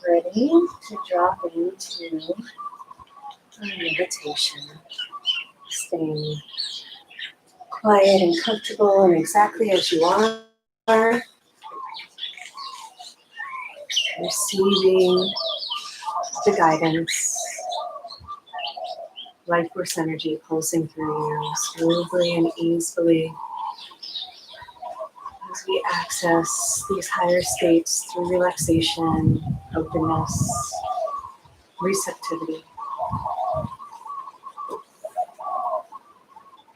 ready to drop into our meditation. Staying quiet and comfortable and exactly as you are. Receiving the guidance, life force energy pulsing through you smoothly and easily as we access these higher states through relaxation, openness, receptivity.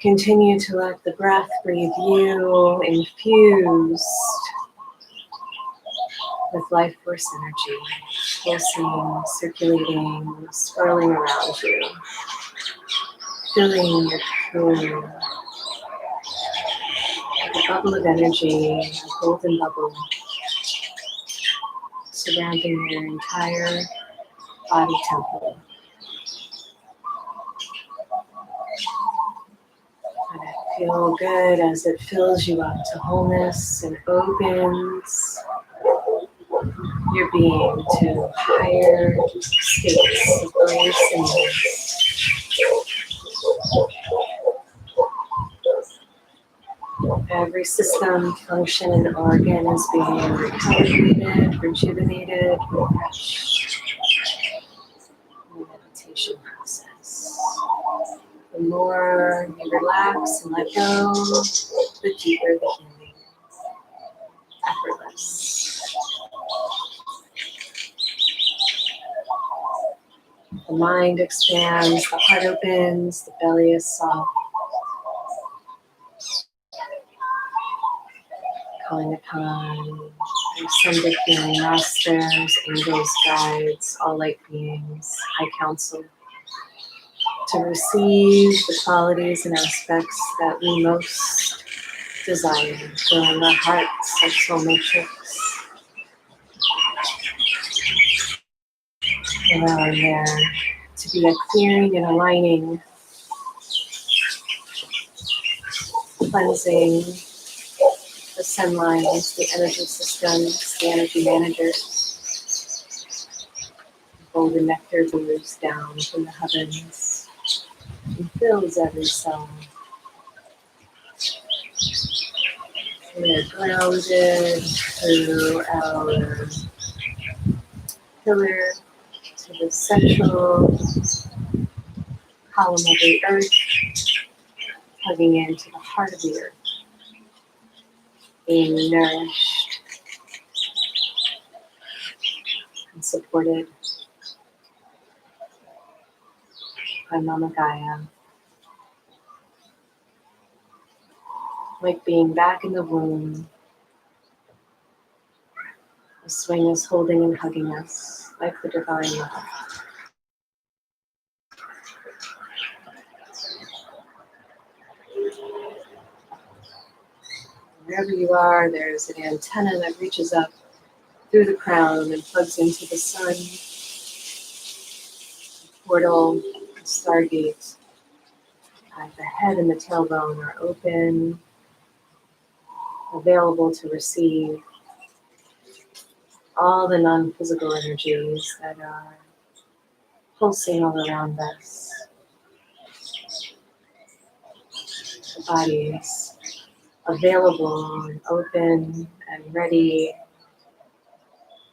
Continue to let the breath breathe you infused with life force energy, pulsing, circulating, swirling around you, filling your room with a bubble of energy, a golden bubble, surrounding your entire body temple. Let it feel good as it fills you up to wholeness and opens your being to higher states of grace and bliss. Every system, function, and organ is being recalibrated, rejuvenated, refreshed in the meditation process. The more you relax and let go, the deeper the healing, effortless. The mind expands, the heart opens, the belly is soft. Calling upon ascended healing masters, angels, guides, all light beings, high council, to receive the qualities and aspects that we most desire, filling our hearts, our soul matrix. Allowing there to be a clearing and aligning, cleansing the sun lines, the energy systems, the energy managers. Golden nectar moves down from the heavens and fills every cell. We are grounded through our pillar to the central column of the earth, plugging into the heart of the earth, being nourished and supported by Mama Gaia, like being back in the womb. The swing is holding and hugging us like the divine love. Wherever you are, there's an antenna that reaches up through the crown and plugs into the sun. The portal, the stargate, the head and the tailbone are open, available to receive all the non-physical energies that are pulsing all around us. The body is available and open and ready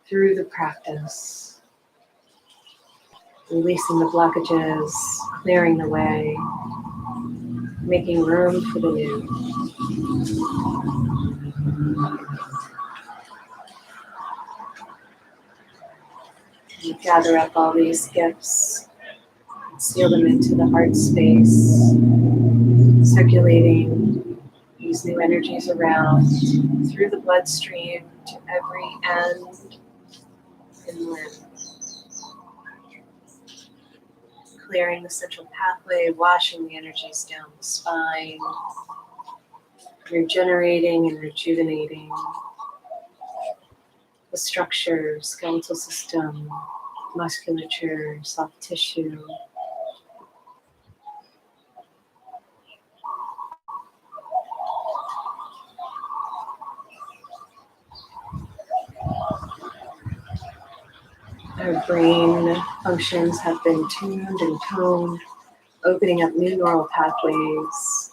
through the practice, releasing the blockages, clearing the way, making room for the new. You gather up all these gifts, seal them into the heart space, circulating these new energies around through the bloodstream to every end and limb. Clearing the central pathway, washing the energies down the spine, regenerating and rejuvenating the structure, skeletal system, musculature, soft tissue. brain functions have been tuned and toned, opening up new neural pathways,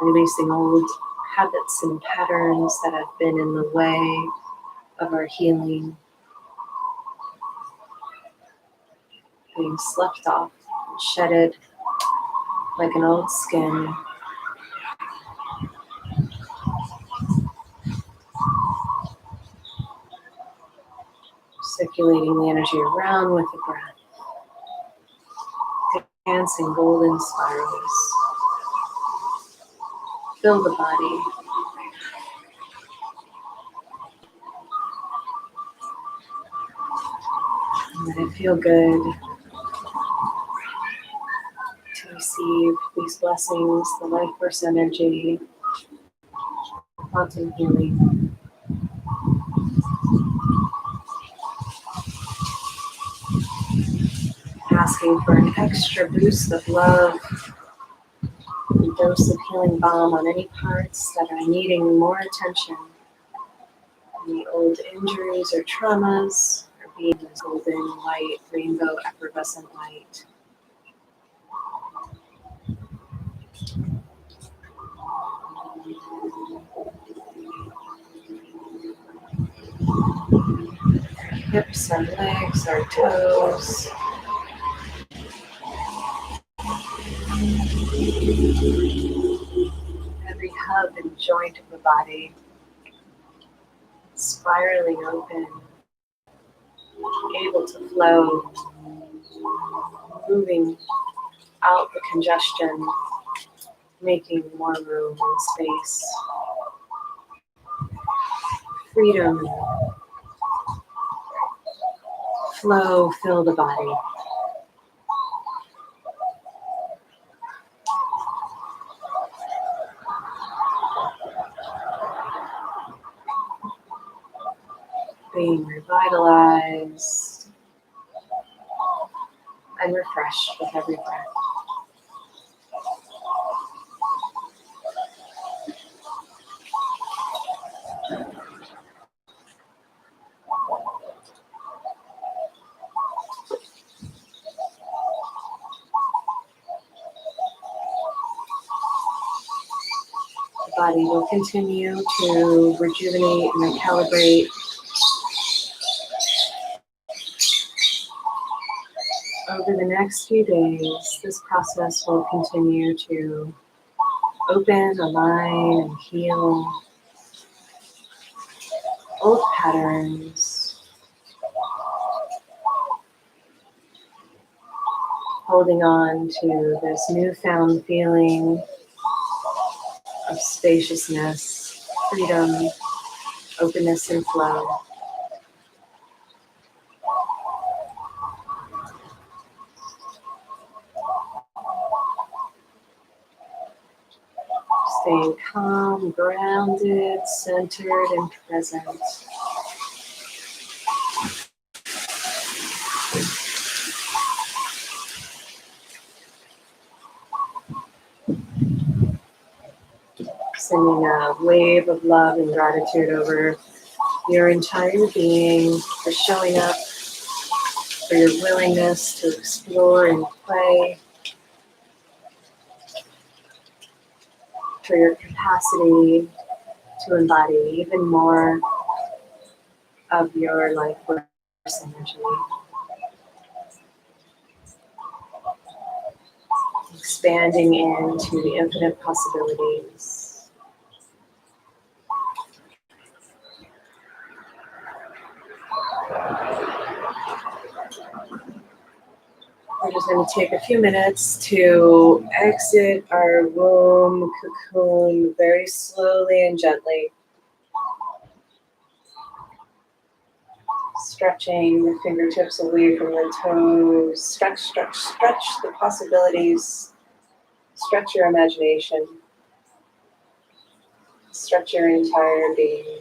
releasing old habits and patterns that have been in the way of our healing, being slept off and shedded like an old skin. Circulating the energy around with the breath, dancing golden spirals. Fill the body. And let it feel good to receive these blessings, the life force energy, quantum healing. Asking for an extra boost of love, a dose of healing balm on any parts that are needing more attention. Any old injuries or traumas are being golden, white, rainbow, effervescent light. Hips, our legs, our toes. Every hub and joint of the body spiraling open, able to flow, moving out the congestion, making more room and space. Freedom, flow, fill the body. Being revitalized and refreshed with every breath. The body will continue to rejuvenate and recalibrate over the next few days. This process will continue to open, align, and heal old patterns, holding on to this newfound feeling of spaciousness, freedom, openness, and flow. Staying calm, grounded, centered, and present. Sending a wave of love and gratitude over your entire being for showing up, for your willingness to explore and play, for your capacity to embody even more of your life force energy. Expanding into the infinite possibilities. We're just going to take a few minutes to exit our womb cocoon very slowly and gently. Stretching the fingertips away from the toes. Stretch, stretch, stretch the possibilities. Stretch your imagination. Stretch your entire being.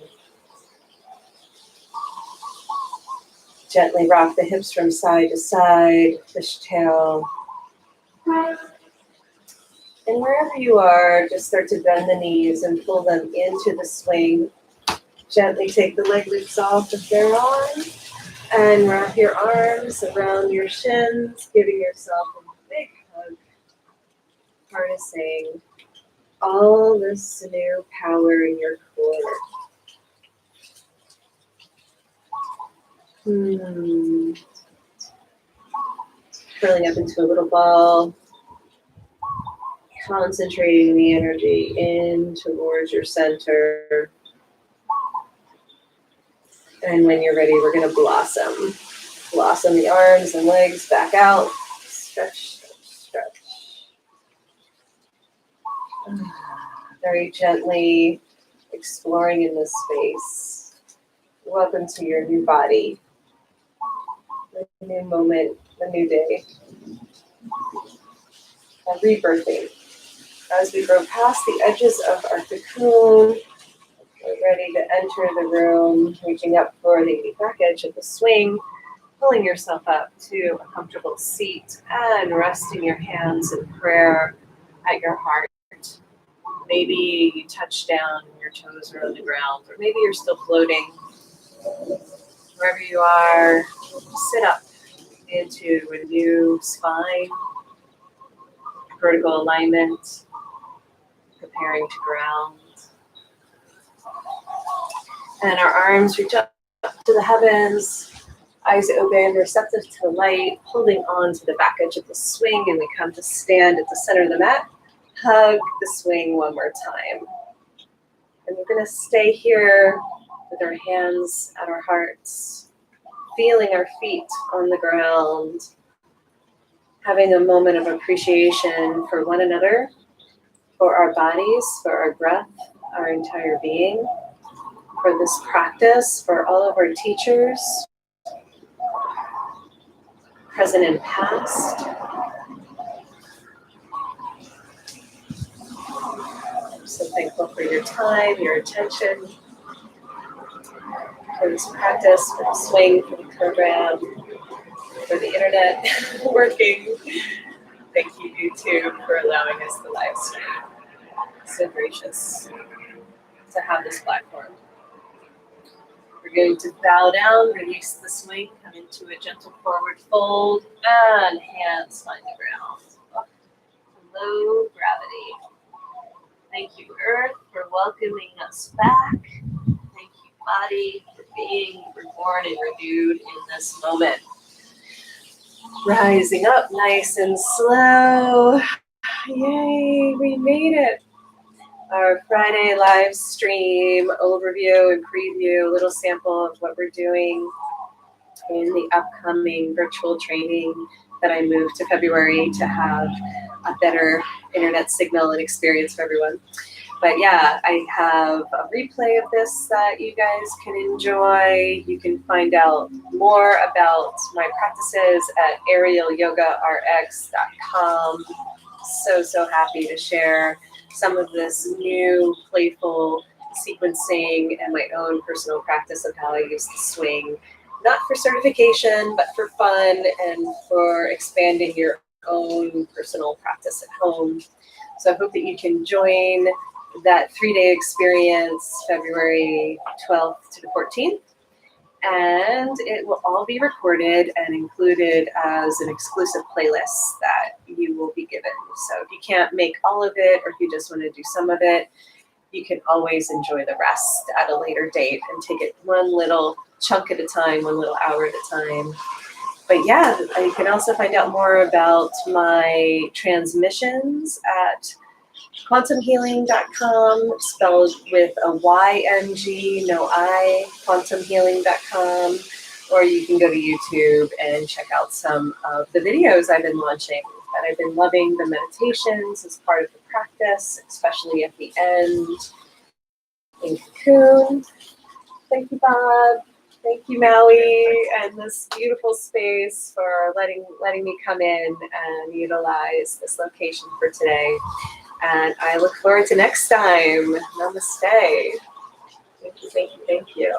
Gently rock the hips from side to side, fishtail. And wherever you are, just start to bend the knees and pull them into the swing. Gently take the leg loops off if they're on. And wrap your arms around your shins, giving yourself a big hug, harnessing all this new power in your core. Curling up into a little ball, concentrating the energy in towards your center. And when you're ready, we're going to blossom. Blossom the arms and legs back out. Stretch, stretch, stretch. Very gently exploring in this space. Welcome to your new body, a new moment, a new day. A rebirthing. As we grow past the edges of our cocoon, we're ready to enter the room, reaching up for the back edge of the swing, pulling yourself up to a comfortable seat and resting your hands in prayer at your heart. Maybe you touch down and your toes are on the ground, or maybe you're still floating. Wherever you are, sit up into a new spine, vertical alignment, preparing to ground. And our arms reach up to the heavens, eyes open, receptive to the light, holding on to the back edge of the swing, and we come to stand at the center of the mat. Hug the swing one more time. And we're going to stay here with our hands at our hearts, feeling our feet on the ground, having a moment of appreciation for one another, for our bodies, for our breath, our entire being, for this practice, for all of our teachers, present and past. I'm so thankful for your time, your attention, for this practice, for the swing, for the program, for the internet working. Thank you, YouTube, for allowing us the live stream. So gracious to have this platform. We're going to bow down, release the swing, come into a gentle forward fold, and hands find the ground. Up to low gravity. Thank you, Earth, for welcoming us back. Thank you, body, for being reborn and renewed in this moment. Rising up nice and slow. Yay, we made it. Our Friday live stream overview and preview, a little sample of what we're doing in the upcoming virtual training that I moved to February to have a better internet signal and experience for everyone. But yeah, I have a replay of this that you guys can enjoy. You can find out more about my practices at AerialYogaRx.com. So happy to share some of this new playful sequencing and my own personal practice of how I use the swing, not for certification, but for fun and for expanding your own personal practice at home. So I hope that you can join that 3-day experience, February 12th to the 14th. And it will all be recorded and included as an exclusive playlist that you will be given. So if you can't make all of it, or if you just want to do some of it, you can always enjoy the rest at a later date and take it one little chunk at a time, one little hour at a time. But yeah, you can also find out more about my transmissions at quantumhealing.com, spelled with a Y-N-G, no I, quantumhealing.com, or you can go to YouTube and check out some of the videos I've been launching. And I've been loving the meditations as part of the practice, especially at the end in cocoon. Thank you, Bob. Thank you, Maui, and this beautiful space for letting me come in and utilize this location for today. And I look forward to next time. Namaste. Thank you, thank you, thank you.